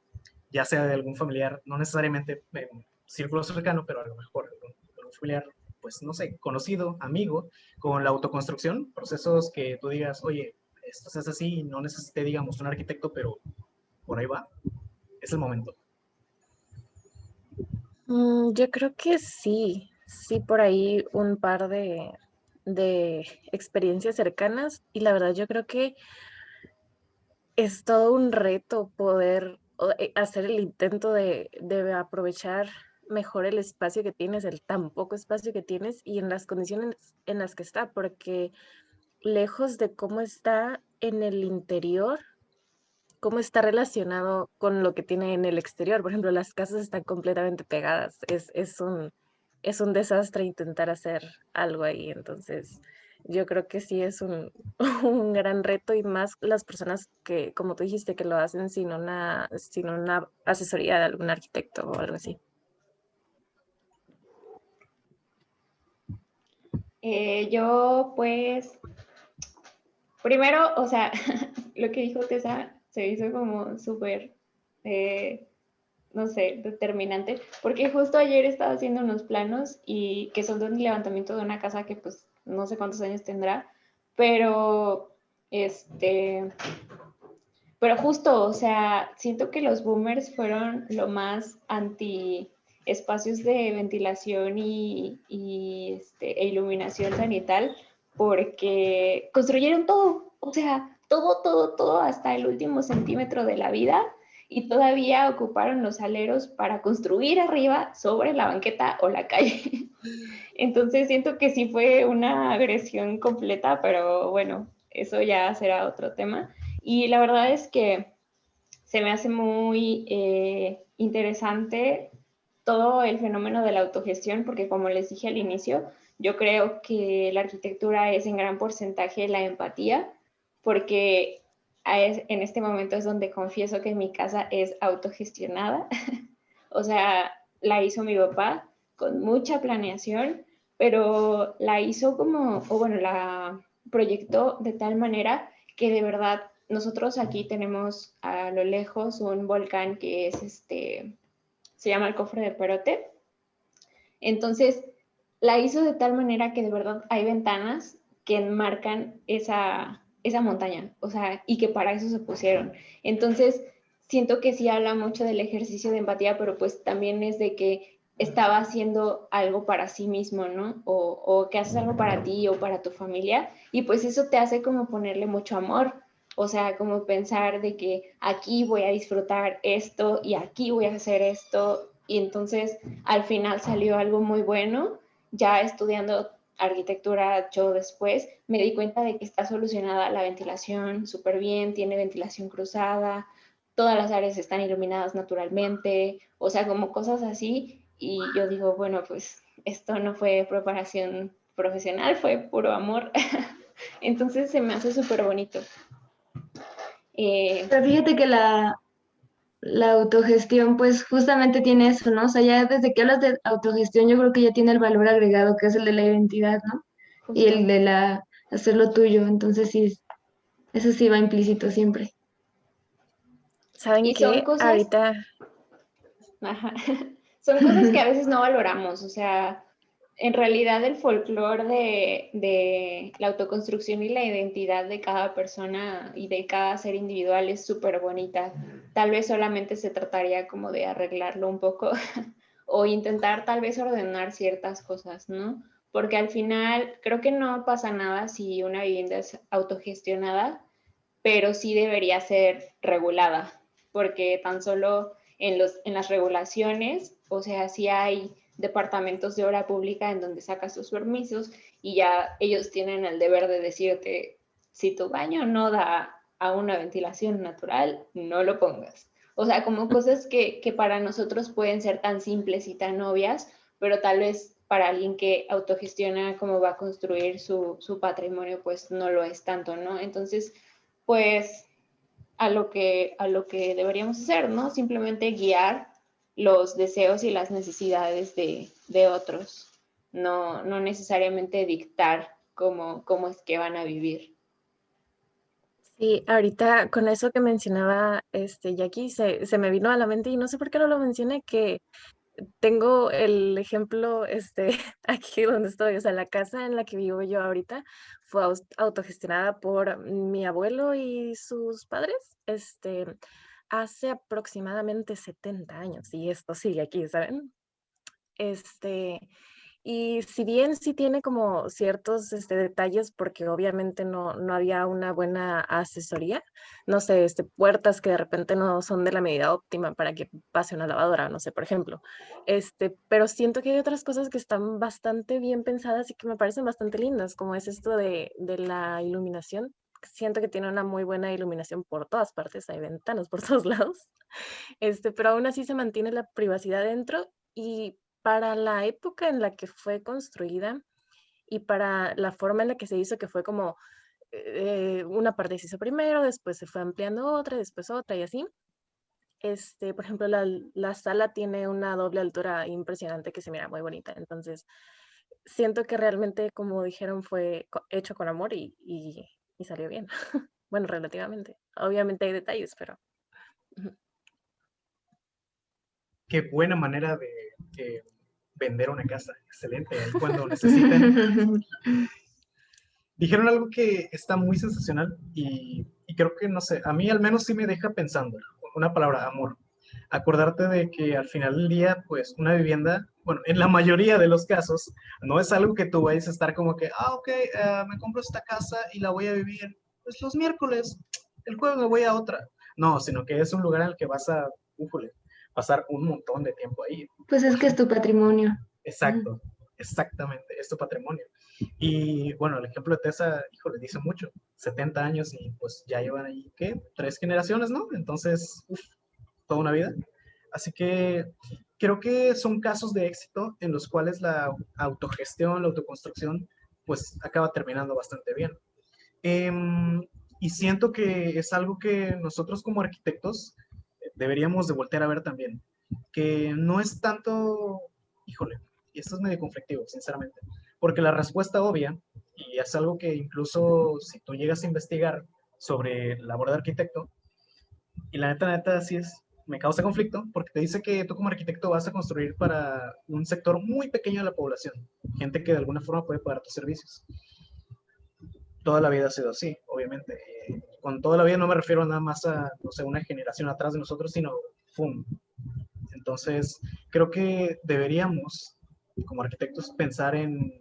ya sea de algún familiar, no necesariamente círculo cercano, pero a lo mejor algún familiar, pues no sé, conocido, amigo, con la autoconstrucción, procesos que tú digas, oye, esto es así, no necesité, digamos, un arquitecto, pero por ahí va, es el momento. Yo creo que sí, sí, por ahí un par de experiencias cercanas y la verdad yo creo que es todo un reto poder hacer el intento de aprovechar mejor el espacio que tienes, el tan poco espacio que tienes y en las condiciones en las que está, porque lejos de cómo está en el interior, cómo está relacionado con lo que tiene en el exterior. Por ejemplo, las casas están completamente pegadas. Es un desastre intentar hacer algo ahí. Entonces, yo creo que sí es un, un gran reto y más las personas que, como tú dijiste, que lo hacen sin una asesoría de algún arquitecto o algo así. Yo pues, primero, o sea, lo que dijo Tessa se hizo como súper, no sé, determinante, porque justo ayer estaba haciendo unos planos y que son de un levantamiento de una casa que pues no sé cuántos años tendrá, pero este, pero justo, o sea, siento que los boomers fueron lo más anti espacios de ventilación e iluminación sanital porque construyeron todo, o sea, todo, todo, todo hasta el último centímetro de la vida y todavía ocuparon los aleros para construir arriba sobre la banqueta o la calle. Entonces siento que sí fue una agresión completa, pero bueno, eso ya será otro tema. Y la verdad es que se me hace muy interesante todo el fenómeno de la autogestión, porque como les dije al inicio, yo creo que la arquitectura es en gran porcentaje la empatía, porque en este momento es donde confieso que mi casa es autogestionada. O sea, la hizo mi papá con mucha planeación, pero la hizo como, o bueno, la proyectó de tal manera que de verdad nosotros aquí tenemos a lo lejos un volcán que es se llama el Cofre de Perote. Entonces, la hizo de tal manera que de verdad hay ventanas que enmarcan esa montaña, o sea, y que para eso se pusieron. Entonces, siento que sí habla mucho del ejercicio de empatía, pero pues también es de que estaba haciendo algo para sí mismo, ¿no? O que haces algo para ti o para tu familia, y pues eso te hace como ponerle mucho amor. O sea, como pensar de que aquí voy a disfrutar esto y aquí voy a hacer esto. Y entonces al final salió algo muy bueno. Ya estudiando arquitectura yo después me di cuenta de que está solucionada la ventilación súper bien, tiene ventilación cruzada, todas las áreas están iluminadas naturalmente, o sea, como cosas así. Y yo digo, bueno, pues esto no fue preparación profesional, fue puro amor. Entonces se me hace súper bonito. Pero fíjate que la autogestión, pues justamente tiene eso, ¿no? O sea, ya desde que hablas de autogestión, yo creo que ya tiene el valor agregado, que es el de la identidad, ¿no? Y Justo. el de hacerlo tuyo. Entonces, sí, eso sí va implícito siempre. ¿Saben Y son qué? cosas, Ahorita, ajá, son cosas que a veces no valoramos, o sea, en realidad el folclore de la autoconstrucción y la identidad de cada persona y de cada ser individual es súper bonita. Tal vez solamente se trataría como de arreglarlo un poco o intentar tal vez ordenar ciertas cosas, ¿no? Porque al final creo que no pasa nada si una vivienda es autogestionada, pero sí debería ser regulada, porque tan solo en las regulaciones, o sea, sí hay departamentos de obra pública en donde sacas tus permisos y ya ellos tienen el deber de decirte, si tu baño no da a una ventilación natural, no lo pongas. O sea, como cosas que para nosotros pueden ser tan simples y tan obvias, pero tal vez para alguien que autogestiona cómo va a construir su patrimonio, pues no lo es tanto, ¿no? Entonces, pues a lo que deberíamos hacer, ¿no? Simplemente guiar los deseos y las necesidades de otros, no necesariamente dictar cómo es que van a vivir. sí, ahorita con eso que mencionaba Jackie, se me vino a la mente y no sé por qué no lo mencioné, que tengo el ejemplo aquí donde estoy, o sea, la casa en la que vivo yo ahorita fue autogestionada por mi abuelo y sus padres, hace aproximadamente 70 años y esto sigue aquí, ¿saben? Este, y si bien sí tiene como ciertos detalles, porque obviamente no había una buena asesoría, no sé, puertas que de repente no son de la medida óptima para que pase una lavadora, no sé, por ejemplo. Pero siento que hay otras cosas que están bastante bien pensadas y que me parecen bastante lindas, como es esto de la iluminación. Siento que tiene una muy buena iluminación por todas partes, hay ventanas por todos lados, pero aún así se mantiene la privacidad dentro y para la época en la que fue construida y para la forma en la que se hizo, que fue como una parte se hizo primero, después se fue ampliando otra, después otra y así. Por ejemplo, la sala tiene una doble altura impresionante que se mira muy bonita. Entonces, siento que realmente, como dijeron, fue hecho con amor y salió bien. Bueno, relativamente. Obviamente hay detalles, pero... ujú. Qué buena manera de vender una casa. Excelente. Ahí cuando necesiten. Dijeron algo que está muy sensacional y creo que, no sé, a mí al menos sí me deja pensando. Una palabra, amor. Acordarte de que al final del día, pues una vivienda, bueno, en la mayoría de los casos, no es algo que tú vayas a estar como que, ok, me compro esta casa y la voy a vivir, pues los miércoles, el jueves me voy a otra. No, sino que es un lugar en el que vas a, újole, pasar un montón de tiempo ahí. Pues es que es tu patrimonio. Exacto, exactamente, es tu patrimonio. Y bueno, el ejemplo de Tessa, híjole, dice mucho, 70 años y pues ya llevan ahí, ¿qué? 3 generaciones, ¿no? Entonces, uf, toda una vida. Así que creo que son casos de éxito en los cuales la autogestión, la autoconstrucción, pues acaba terminando bastante bien. Em, y siento que es algo que nosotros como arquitectos deberíamos de voltear a ver también, que no es tanto, híjole, y esto es medio conflictivo, sinceramente, porque la respuesta obvia, y es algo que incluso si tú llegas a investigar sobre labor de arquitecto, y la neta, sí es, me causa conflicto, porque te dice que tú como arquitecto vas a construir para un sector muy pequeño de la población, gente que de alguna forma puede pagar tus servicios. Toda la vida ha sido así, obviamente. Con toda la vida no me refiero nada más a, no sé, una generación atrás de nosotros, sino, ¡fum! Entonces, creo que deberíamos, como arquitectos, pensar en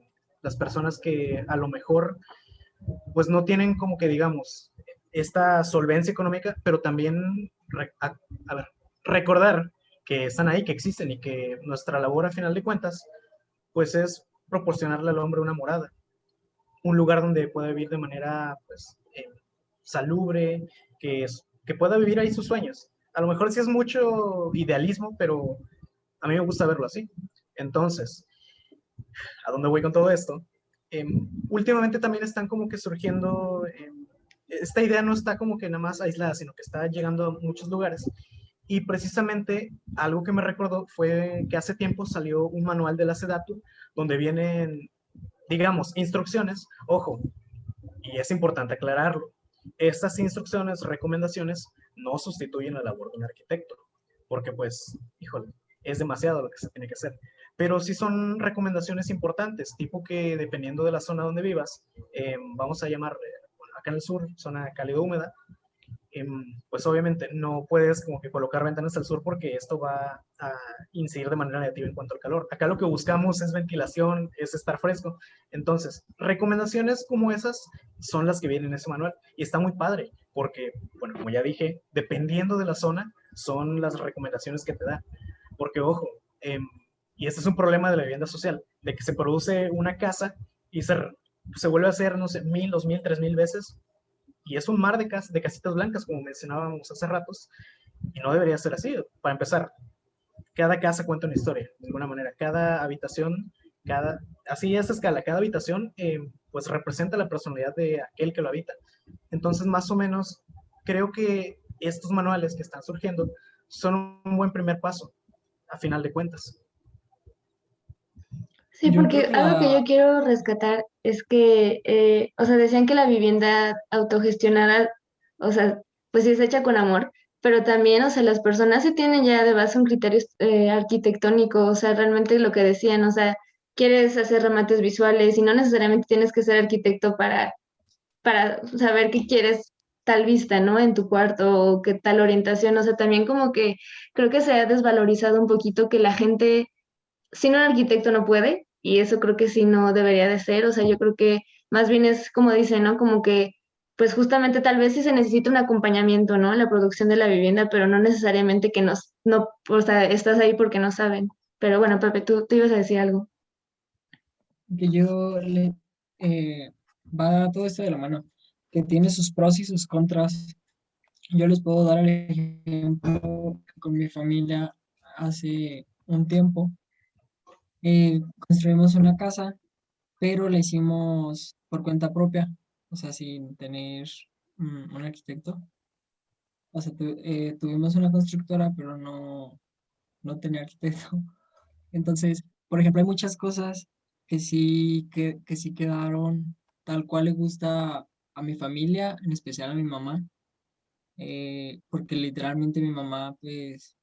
las personas que a lo mejor, pues no tienen como que, digamos, esta solvencia económica, pero también, a ver, recordar que están ahí, que existen y que nuestra labor, a final de cuentas, pues es proporcionarle al hombre una morada, un lugar donde pueda vivir de manera pues, salubre, que pueda vivir ahí sus sueños. A lo mejor sí es mucho idealismo, pero a mí me gusta verlo así. Entonces, ¿a dónde voy con todo esto? Últimamente también están como que surgiendo, esta idea no está como que nada más aislada, sino que está llegando a muchos lugares. Y precisamente algo que me recordó fue que hace tiempo salió un manual de la SEDATU donde vienen, digamos, instrucciones. Ojo, y es importante aclararlo. Estas instrucciones, recomendaciones, no sustituyen la labor de un arquitecto, porque pues, híjole, es demasiado lo que se tiene que hacer. Pero sí son recomendaciones importantes, tipo que dependiendo de la zona donde vivas, vamos a llamar, bueno, acá en el sur, zona cálido húmeda, pues obviamente no puedes como que colocar ventanas al sur porque esto va a incidir de manera negativa en cuanto al calor. Acá lo que buscamos es ventilación, es estar fresco. Entonces, recomendaciones como esas son las que vienen en ese manual y está muy padre porque, bueno, como ya dije, dependiendo de la zona, son las recomendaciones que te da. Porque, ojo, y este es un problema de la vivienda social, de que se produce una casa y se vuelve a hacer, no sé, 1000, 2000, 3000 veces y es un mar de casitas blancas, como mencionábamos hace ratos, y no debería ser así. Para empezar, cada casa cuenta una historia, de alguna manera. Cada habitación, así a esa escala, cada habitación pues representa la personalidad de aquel que lo habita. Entonces, más o menos, creo que estos manuales que están surgiendo son un buen primer paso, a final de cuentas. Sí, Yo creo porque que algo que yo la, quiero rescatar es que, o sea, decían que la vivienda autogestionada, o sea, pues sí es hecha con amor, pero también, o sea, las personas sí tienen ya de base un criterio arquitectónico, o sea, realmente lo que decían, o sea, quieres hacer remates visuales y no necesariamente tienes que ser arquitecto para saber qué quieres tal vista, ¿no? En tu cuarto o qué tal orientación, o sea, también como que creo que se ha desvalorizado un poquito que la gente sin un arquitecto no puede, y eso creo que sí no debería de ser, o sea, yo creo que más bien es como dice, ¿no? Como que, pues justamente tal vez sí se necesita un acompañamiento, ¿no? En la producción de la vivienda, pero no necesariamente que no, o sea, estás ahí porque no saben. Pero bueno, Pepe, tú ibas a decir algo. que yo le eh, va todo esto de la mano, que tiene sus pros y sus contras. Yo les puedo dar el ejemplo que con mi familia hace un tiempo. Construimos una casa, pero la hicimos por cuenta propia, o sea, sin tener un arquitecto. O sea, tuvimos una constructora, pero no tenía arquitecto. Entonces, por ejemplo, hay muchas cosas que sí quedaron tal cual le gusta a mi familia, en especial a mi mamá, porque literalmente mi mamá, pues,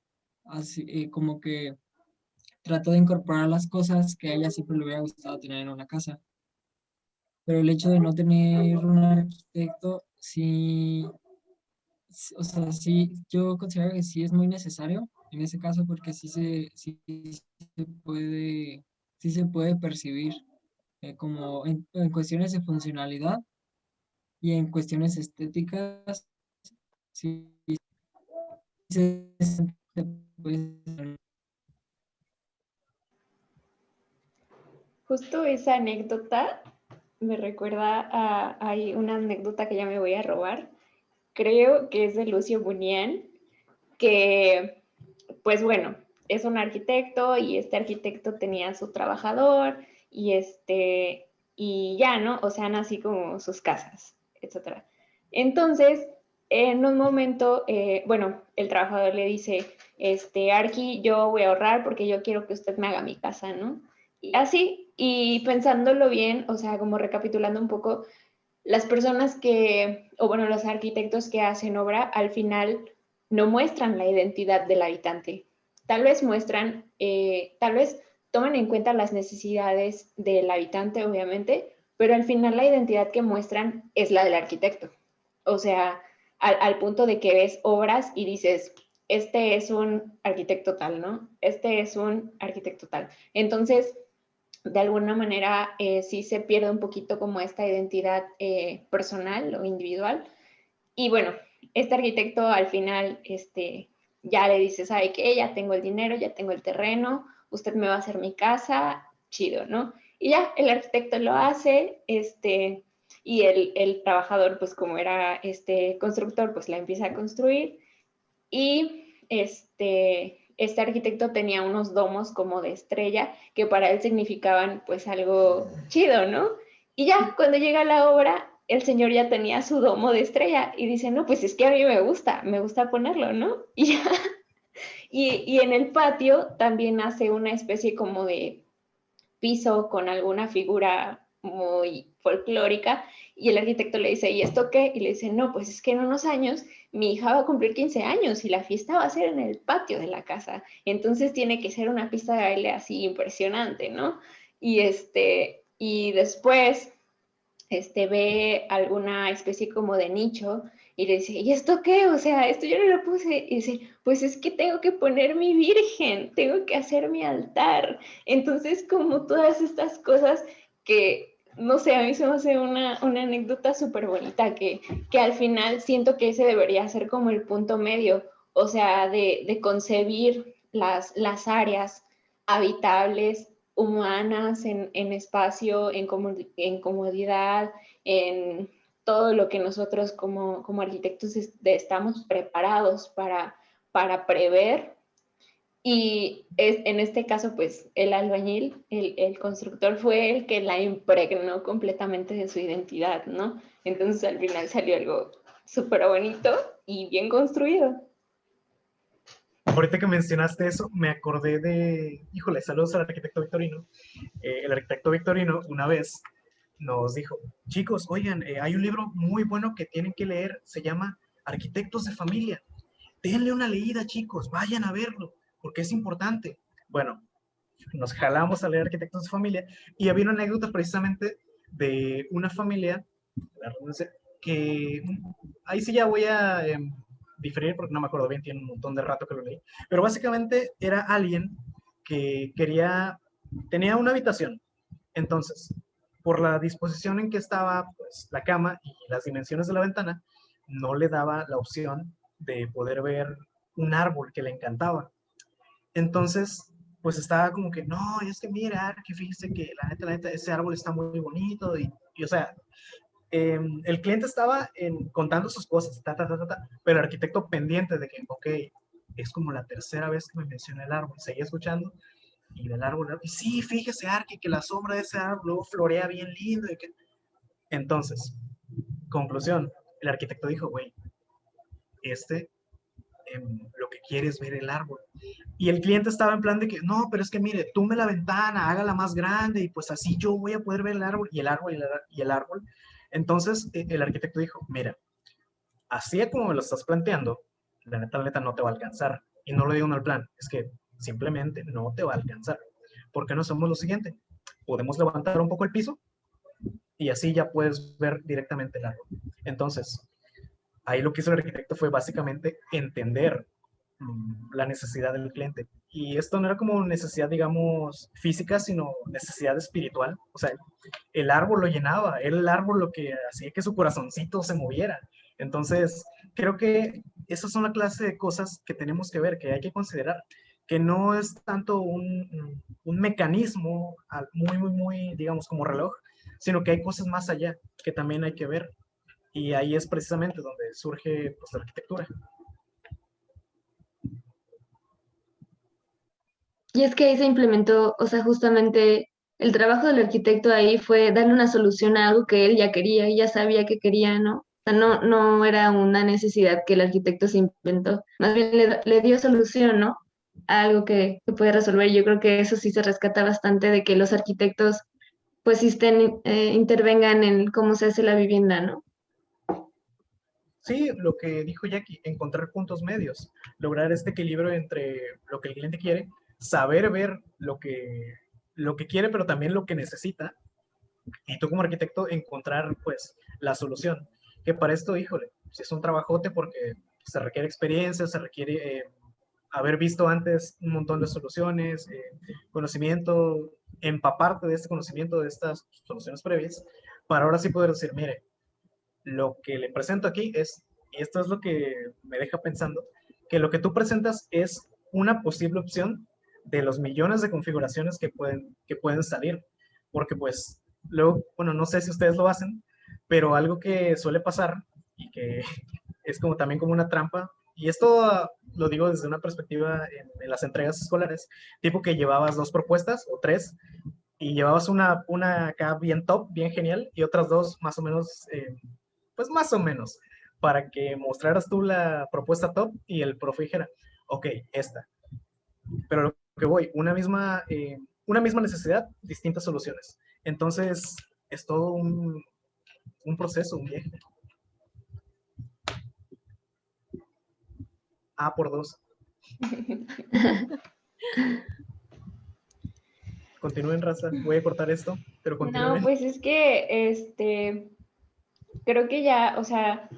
así, como que trató de incorporar las cosas que a ella siempre le hubiera gustado tener en una casa. Pero el hecho de no tener un arquitecto, sí, o sea, sí, yo considero que sí es muy necesario en ese caso porque se puede, sí se puede percibir como en cuestiones de funcionalidad y en cuestiones estéticas, sí se puede. Justo esa anécdota me recuerda hay una anécdota que ya me voy a robar. Creo que es de Lucio Bunian, que, pues bueno, es un arquitecto y este arquitecto tenía su trabajador y y ya, ¿no? O sea, así como sus casas, etcétera. Entonces, en un momento, bueno, el trabajador le dice, Arqui, yo voy a ahorrar porque yo quiero que usted me haga mi casa, ¿no? Y así, y pensándolo bien, o sea, como recapitulando un poco, las personas o bueno, los arquitectos que hacen obra, al final no muestran la identidad del habitante. Tal vez toman en cuenta las necesidades del habitante, obviamente, pero al final la identidad que muestran es la del arquitecto. O sea, al punto de que ves obras y dices, este es un arquitecto tal, ¿no? Este es un arquitecto tal. Entonces, de alguna manera sí se pierde un poquito como esta identidad personal o individual. Y bueno, este arquitecto al final ya le dice, ¿sabe qué? Ya tengo el dinero, ya tengo el terreno, usted me va a hacer mi casa, chido, ¿no? Y ya el arquitecto lo hace, y el trabajador, pues como era constructor, pues la empieza a construir y este arquitecto tenía unos domos como de estrella que para él significaban pues algo chido, ¿no? Y ya cuando llega la obra, el señor ya tenía su domo de estrella y dice, no, pues es que a mí me gusta ponerlo, ¿no? Y, ya, y en el patio también hace una especie como de piso con alguna figura muy folclórica y el arquitecto le dice, ¿y esto qué? Y le dice, no, pues es que en unos años mi hija va a cumplir 15 años y la fiesta va a ser en el patio de la casa, entonces tiene que ser una pista de baile así impresionante, ¿no? Y después ve alguna especie como de nicho y le dice, ¿y esto qué? O sea, esto yo no lo puse. Y dice, pues es que tengo que poner mi virgen, tengo que hacer mi altar. Entonces, como todas estas cosas que, no sé, a mí se me hace una anécdota súper bonita que al final siento que ese debería ser como el punto medio, o sea, de concebir las áreas habitables humanas, en espacio, en comodidad, en todo lo que nosotros como arquitectos estamos preparados para prever. Y en este caso, pues el albañil, el constructor fue el que la impregnó completamente de su identidad, ¿no? Entonces al final salió algo súper bonito y bien construido. Ahorita que mencionaste eso, me acordé híjole, saludos al arquitecto Victorino. El arquitecto Victorino una vez nos dijo, chicos, oigan, hay un libro muy bueno que tienen que leer, se llama Arquitectos de Familia. Denle una leída, chicos, vayan a verlo, porque es importante. Bueno, nos jalamos a leer Arquitectos de Familia y había una anécdota precisamente de una familia que ahí sí ya voy a diferir porque no me acuerdo bien, tiene un montón de rato que lo leí, pero básicamente era alguien que tenía una habitación, entonces, por la disposición en que estaba pues, la cama y las dimensiones de la ventana, no le daba la opción de poder ver un árbol que le encantaba. Entonces, pues estaba como que, no, es que mira, que fíjese que la neta, ese árbol está muy bonito o sea, el cliente estaba contando sus cosas, pero el arquitecto pendiente de que, ok, es como la tercera vez que me menciona el árbol, seguía escuchando y del árbol, y sí, fíjese, Arqui, que la sombra de ese árbol luego florea bien lindo. Entonces, conclusión, el arquitecto dijo, güey, este lo que quiere es ver el árbol. Y el cliente estaba en plan de que, no, pero es que mire, tumbe la ventana, hágala más grande y pues así yo voy a poder ver el árbol y el árbol y el árbol. Entonces el arquitecto dijo, mira, así es como me lo estás planteando, la neta no te va a alcanzar. Y no lo digo en el plan, es que simplemente no te va a alcanzar. ¿Por qué no hacemos lo siguiente? Podemos levantar un poco el piso y así ya puedes ver directamente el árbol. Entonces, ahí lo que hizo el arquitecto fue básicamente entender la necesidad del cliente. Y esto no era como necesidad, digamos, física, sino necesidad espiritual. O sea, el árbol lo llenaba, era el árbol lo que hacía que su corazoncito se moviera. Entonces, creo que esas son la clase de cosas que tenemos que ver, que hay que considerar, que no es tanto un mecanismo muy, digamos, como reloj, sino que hay cosas más allá que también hay que ver. Y ahí es precisamente donde surge pues, la arquitectura. Y es que ahí se implementó, o sea, justamente el trabajo del arquitecto ahí fue darle una solución a algo que él ya quería y ya sabía que quería, ¿no? O sea, no era una necesidad que el arquitecto se inventó, más bien le dio solución, ¿no? A algo que puede resolver. Yo creo que eso sí se rescata bastante de que los arquitectos pues sí intervengan en cómo se hace la vivienda, ¿no? Sí, lo que dijo Jackie, encontrar puntos medios, lograr este equilibrio entre lo que el cliente quiere, saber ver lo que quiere, pero también lo que necesita, y tú como arquitecto encontrar pues la solución. Que para esto, híjole, si es un trabajote porque se requiere experiencia, se requiere haber visto antes un montón de soluciones, conocimiento, empaparte de este conocimiento, de estas soluciones previas, para ahora sí poder decir, mire, lo que le presento aquí es, y esto es lo que me deja pensando, que lo que tú presentas es una posible opción de los millones de configuraciones que pueden salir. Porque pues, luego, bueno, no sé si ustedes lo hacen, pero algo que suele pasar y que es como también como una trampa, y esto lo digo desde una perspectiva en las entregas escolares, tipo que llevabas dos propuestas o tres, y llevabas una acá bien top, bien genial, y otras dos más o menos pues más o menos, para que mostraras tú la propuesta top y el profe dijera, ok, esta. Pero lo que voy, una misma necesidad, distintas soluciones. Entonces, es todo un proceso, un viaje. A por dos. Continúen, raza. Voy a cortar esto, pero continúen. No, pues es que, creo que ya, o sea,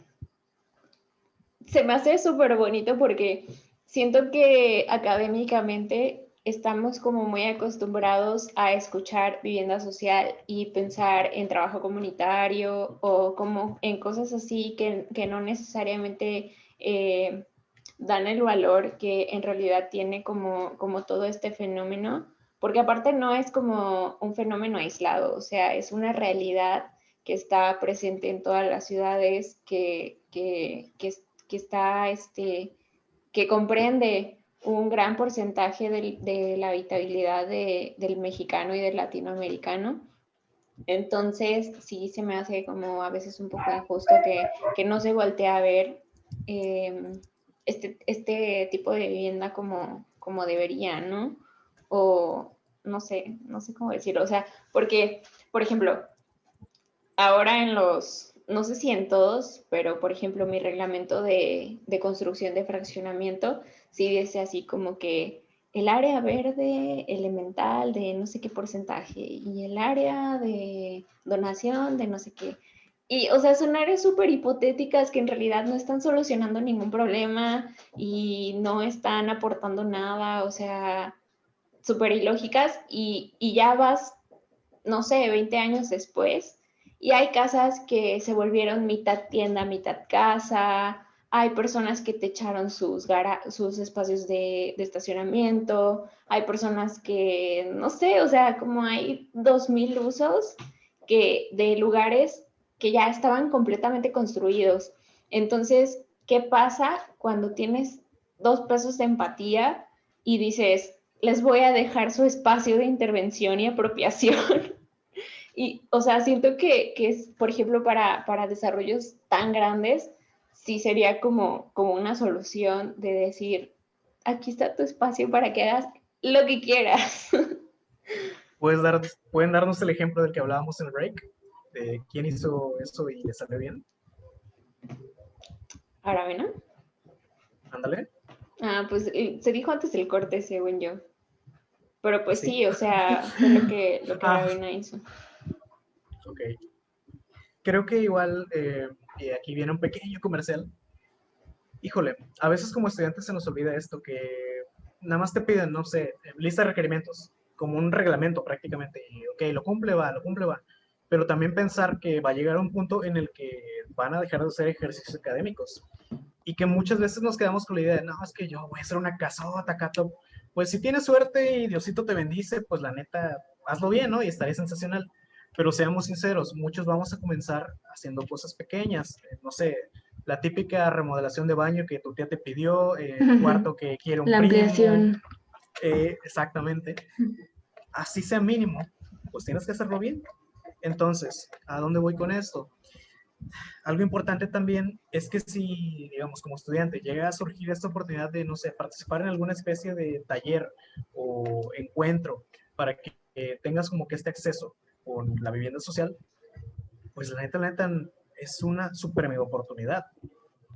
se me hace súper bonito porque siento que académicamente estamos como muy acostumbrados a escuchar vivienda social y pensar en trabajo comunitario o como en cosas así que no necesariamente dan el valor que en realidad tiene como todo este fenómeno, porque aparte no es como un fenómeno aislado, o sea, es una realidad que está presente en todas las ciudades, que está, que comprende un gran porcentaje de la habitabilidad del mexicano y del latinoamericano. Entonces, sí se me hace como a veces un poco injusto que no se voltee a ver este tipo de vivienda como debería, ¿no? O no sé cómo decirlo. O sea, porque, por ejemplo, ahora no sé si en todos, pero por ejemplo mi reglamento de construcción de fraccionamiento sí dice así como que el área verde elemental de no sé qué porcentaje y el área de donación de no sé qué. Y, o sea, son áreas súper hipotéticas que en realidad no están solucionando ningún problema y no están aportando nada, o sea, súper ilógicas y ya vas, no sé, 20 años después y hay casas que se volvieron mitad tienda, mitad casa, hay personas que te echaron sus espacios de estacionamiento, hay personas que, no sé, o sea, como hay 2000 usos de lugares que ya estaban completamente construidos. Entonces, ¿qué pasa cuando tienes 2 pesos de empatía y dices, les voy a dejar su espacio de intervención y apropiación? Y, o sea, siento que es, por ejemplo, para desarrollos tan grandes, sí sería como una solución de decir, aquí está tu espacio para que hagas lo que quieras. ¿Pueden darnos el ejemplo del que hablábamos en el break? ¿De quién hizo eso y le salió bien? Ahora, ¿no? Ándale. Ah, pues se dijo antes el corte, según yo. Pero pues ¿Así? sí, o sea, fue lo que Aravena hizo. Ok. Creo que igual, y aquí viene un pequeño comercial. Híjole, a veces como estudiantes se nos olvida esto, que nada más te piden, no sé, lista de requerimientos, como un reglamento prácticamente, y ok, lo cumple, va. Pero también pensar que va a llegar a un punto en el que van a dejar de hacer ejercicios académicos y que muchas veces nos quedamos con la idea de, no, es que yo voy a hacer una casota, Cato. Pues si tienes suerte y Diosito te bendice, pues la neta, hazlo bien, ¿no? Y estaría sensacional. Pero seamos sinceros, muchos vamos a comenzar haciendo cosas pequeñas, no sé, la típica remodelación de baño que tu tía te pidió, cuarto que quiere un La primo, ampliación. exactamente. Así sea mínimo, pues tienes que hacerlo bien. Entonces, ¿a dónde voy con esto? Algo importante también es que si, digamos, como estudiante llega a surgir esta oportunidad de, no sé, participar en alguna especie de taller o encuentro para que tengas como que este acceso con la vivienda social, pues la neta es una súper mega oportunidad.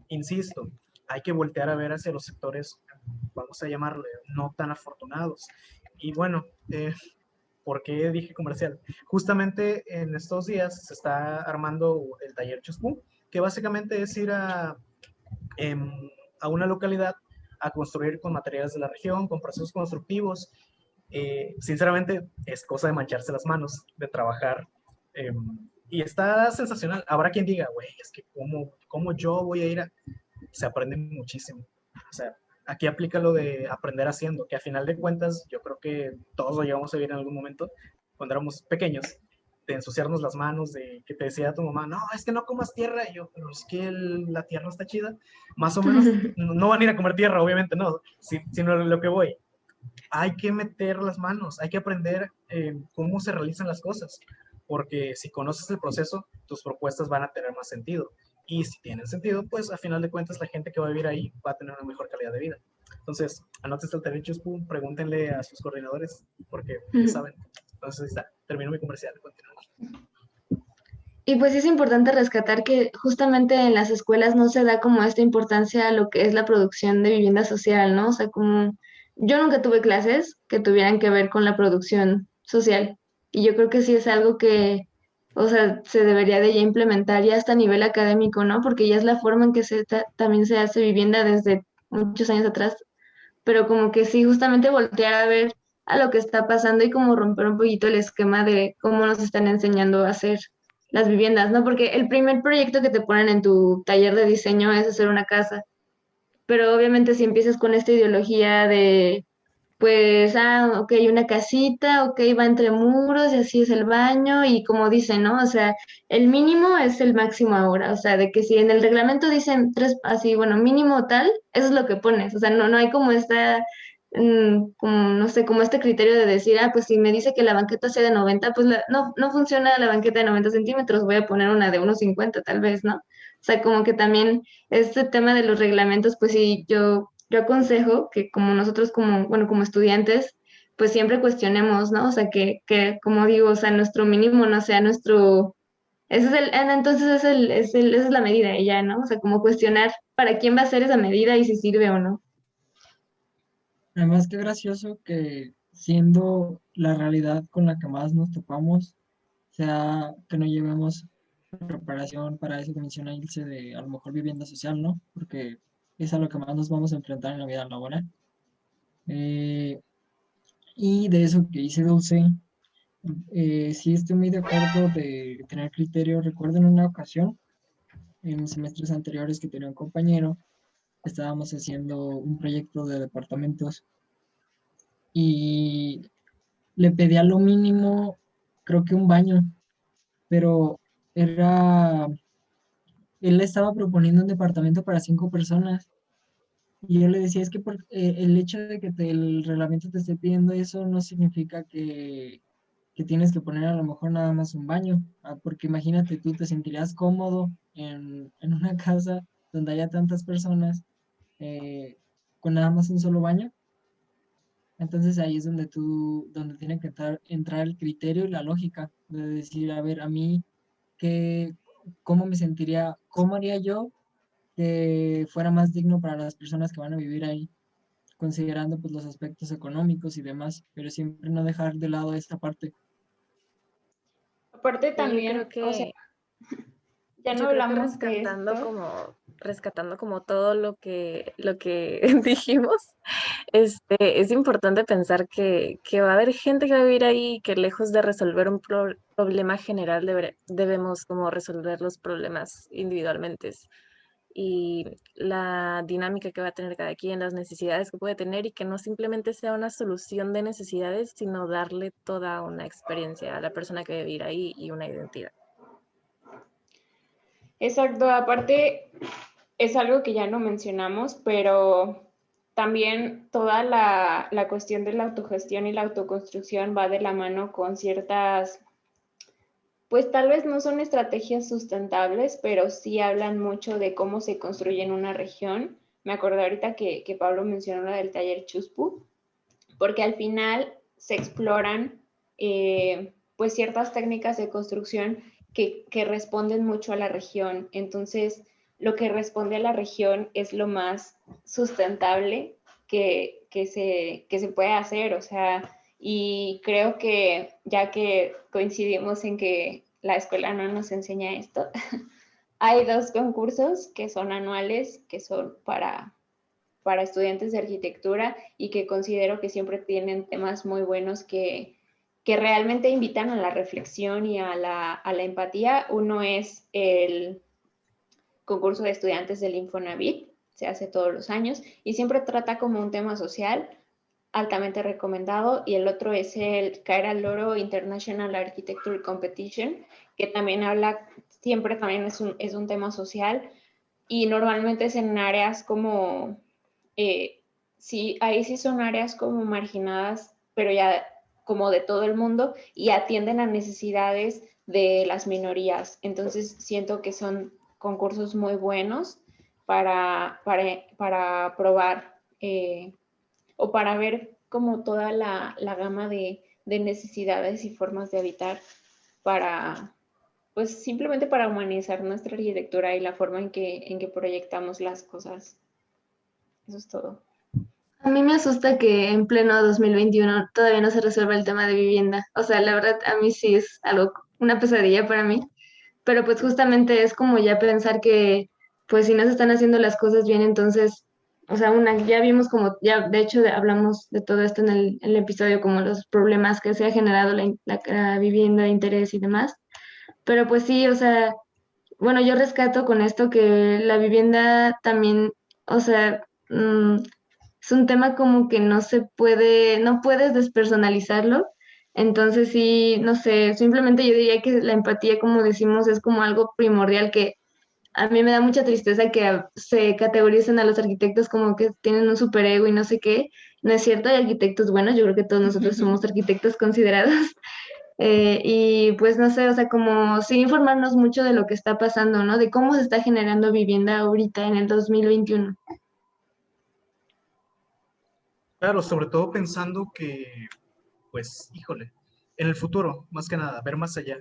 Insisto, hay que voltear a ver hacia los sectores, vamos a llamarle, no tan afortunados. Y bueno, ¿por qué dije comercial? Justamente en estos días se está armando el taller Chuspú, que básicamente es ir a una localidad a construir con materiales de la región, con procesos constructivos. Sinceramente, es cosa de mancharse las manos, de trabajar. Y está sensacional. Habrá quien diga, güey, es que ¿cómo yo voy a ir a...? Se aprende muchísimo. O sea, aquí aplica lo de aprender haciendo, que a final de cuentas yo creo que todos lo llevamos a vivir en algún momento cuando éramos pequeños, de ensuciarnos las manos, de que te decía tu mamá, no, es que no comas tierra, y yo, pero es que la tierra está chida, más o menos, no van a ir a comer tierra, obviamente no, sino lo que voy, hay que meter las manos, hay que aprender cómo se realizan las cosas, porque si conoces el proceso, tus propuestas van a tener más sentido. Y si tienen sentido, pues a final de cuentas la gente que va a vivir ahí va a tener una mejor calidad de vida. Entonces, anótense el derecho, pregúntenle a sus coordinadores, porque ya saben. Entonces, ahí está, termino mi comercial, continuamos. Y pues sí es importante rescatar que justamente en las escuelas no se da como esta importancia a lo que es la producción de vivienda social, ¿no? O sea, como yo nunca tuve clases que tuvieran que ver con la producción social. Y yo creo que sí es algo que, o sea, se debería de ya implementar ya hasta a nivel académico, ¿no? Porque ya es la forma en que también se hace vivienda desde muchos años atrás. Pero como que sí, justamente voltear a ver a lo que está pasando y como romper un poquito el esquema de cómo nos están enseñando a hacer las viviendas, ¿no? Porque el primer proyecto que te ponen en tu taller de diseño es hacer una casa, pero obviamente si empiezas con esta ideología de, pues, ok, una casita, ok, va entre muros y así es el baño y como dicen, ¿no? O sea, el mínimo es el máximo ahora, o sea, de que si en el reglamento dicen tres, así, bueno, mínimo tal, eso es lo que pones, o sea, no hay como esta como, no sé, como este criterio de decir, pues si me dice que la banqueta sea de 90, pues no funciona la banqueta de 90 centímetros, voy a poner una de 1,50 tal vez, ¿no? O sea, como que también este tema de los reglamentos, pues sí, yo aconsejo que como nosotros como, bueno, como estudiantes, pues siempre cuestionemos, ¿no? O sea, que como digo, o sea, nuestro mínimo no sea nuestro... Ese es entonces esa es la medida y ya, ¿no? O sea, como cuestionar para quién va a ser esa medida y si sirve o no. Además, qué gracioso que siendo la realidad con la que más nos topamos, sea que no llevemos preparación para eso que menciona Ilse de a lo mejor vivienda social, ¿no? Porque es a lo que más nos vamos a enfrentar en la vida laboral. Eh, y de eso que dice Dulce, sí estoy muy de acuerdo de tener criterio. Recuerdo en una ocasión, en semestres anteriores que tenía un compañero, estábamos haciendo un proyecto de departamentos y le pedía lo mínimo, creo que un baño, pero era, él estaba proponiendo un departamento para 5 personas. Y yo le decía, es que el hecho de que el reglamento te esté pidiendo eso no significa que tienes que poner a lo mejor nada más un baño, porque imagínate, tú te sentirías cómodo en una casa donde haya tantas personas con nada más un solo baño. Entonces ahí es donde tiene que entrar el criterio y la lógica de decir, a ver, a mí, ¿cómo me sentiría, cómo haría yo que fuera más digno para las personas que van a vivir ahí, considerando pues los aspectos económicos y demás, pero siempre no dejar de lado esta parte. Aparte Yo también, creo o sea, que ya no Yo creo que hablamos de esto. rescatando como todo lo que dijimos, es importante pensar que va a haber gente que va a vivir ahí y que lejos de resolver un problema general debemos como resolver los problemas individualmente y la dinámica que va a tener cada quien, las necesidades que puede tener y que no simplemente sea una solución de necesidades, sino darle toda una experiencia a la persona que va a vivir ahí y una identidad. Exacto, aparte es algo que ya no mencionamos, pero también toda la cuestión de la autogestión y la autoconstrucción va de la mano con ciertas, pues tal vez no son estrategias sustentables, pero sí hablan mucho de cómo se construye en una región. Me acordé ahorita que Pablo mencionó la del taller Chuspu, porque al final se exploran pues ciertas técnicas de construcción que responden mucho a la región. Entonces, lo que responde a la región es lo más sustentable que se puede hacer. O sea, y creo que ya que coincidimos en que la escuela no nos enseña esto, hay 2 concursos que son anuales, que son para estudiantes de arquitectura y que considero que siempre tienen temas muy buenos que realmente invitan a la reflexión y a la empatía. Uno es el concurso de estudiantes del Infonavit, se hace todos los años y siempre trata como un tema social, altamente recomendado, y el otro es el Caer al Loro International Architecture Competition, que también habla, siempre también es un tema social y normalmente es en áreas como sí, ahí sí son áreas como marginadas, pero ya como de todo el mundo y atienden a necesidades de las minorías. Entonces siento que son concursos muy buenos para probar o para ver como toda la gama de necesidades y formas de habitar para, pues simplemente para humanizar nuestra arquitectura y la forma en que proyectamos las cosas. Eso es todo. A mí me asusta que en pleno 2021 todavía no se resuelva el tema de vivienda. O sea, la verdad, a mí sí es algo, una pesadilla para mí. Pero pues justamente es como ya pensar que, pues si no se están haciendo las cosas bien, entonces, o sea, ya vimos como, ya de hecho hablamos de todo esto en el episodio, como los problemas que se ha generado la vivienda de interés y demás. Pero pues sí, o sea, bueno, yo rescato con esto que la vivienda también, o sea, es un tema como que no se puede, no puedes despersonalizarlo. Entonces sí, no sé, simplemente yo diría que la empatía, como decimos, es como algo primordial que a mí me da mucha tristeza que se categoricen a los arquitectos como que tienen un superego y no sé qué. No es cierto, hay arquitectos buenos, yo creo que todos nosotros somos arquitectos considerados. Y pues no sé, o sea, como sí informarnos mucho de lo que está pasando, ¿no? De cómo se está generando vivienda ahorita en el 2021. Claro, sobre todo pensando que, pues, híjole, en el futuro, más que nada, ver más allá,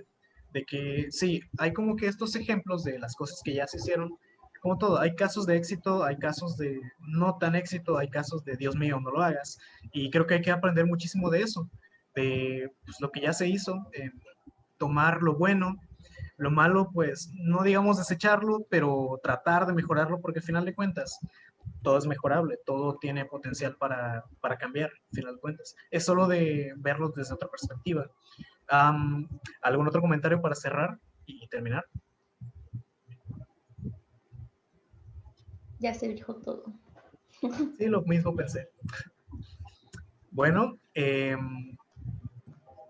de que sí, hay como que estos ejemplos de las cosas que ya se hicieron, como todo, hay casos de éxito, hay casos de no tan éxito, hay casos de Dios mío, no lo hagas, y creo que hay que aprender muchísimo de eso, de pues, lo que ya se hizo, tomar lo bueno, lo malo, pues, no digamos desecharlo, pero tratar de mejorarlo, porque al final de cuentas, todo es mejorable, todo tiene potencial para cambiar, al final de cuentas. Es solo de verlo desde otra perspectiva. ¿Algún otro comentario para cerrar y terminar? Ya se dijo todo. Sí, lo mismo pensé. Bueno,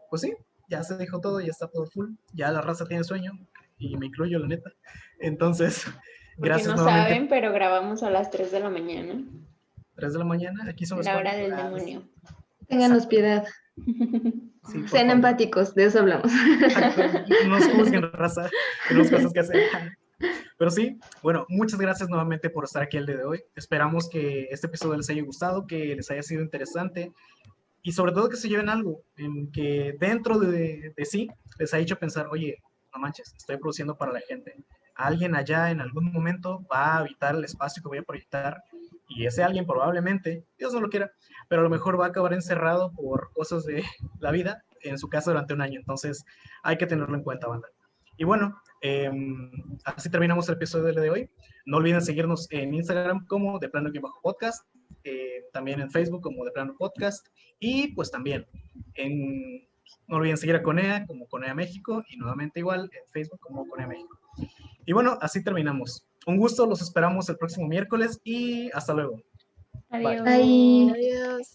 pues sí, ya se dijo todo, ya está todo full, ya la raza tiene sueño, y me incluyo, la neta. Entonces, Porque gracias no nuevamente. saben, pero grabamos a las 3 de la mañana, 3 de la mañana, aquí son las la 4. hora del demonio. Ténganos Exacto. piedad, Sí, por sean favor. empáticos, de eso hablamos. Exacto. No nos juzguen, raza. Tenemos cosas que hacer. Pero sí, bueno, muchas gracias nuevamente por estar aquí el día de hoy. Esperamos que este episodio les haya gustado, que les haya sido interesante y sobre todo que se lleven algo en que dentro de sí les ha hecho pensar, oye, no manches, estoy produciendo para la gente. Alguien allá en algún momento va a habitar el espacio que voy a proyectar y ese alguien probablemente, Dios no lo quiera, pero a lo mejor va a acabar encerrado por cosas de la vida, en su casa durante un año. Entonces hay que tenerlo en cuenta, banda. Y bueno, así terminamos el episodio de hoy. No olviden seguirnos en Instagram como De Plano Podcast, también en Facebook como De Plano Podcast y pues también no olviden seguir a Conea como Conea México y nuevamente igual en Facebook como Conea México. Y bueno, así terminamos. Un gusto, los esperamos el próximo miércoles y hasta luego. Adiós. Bye. Adiós.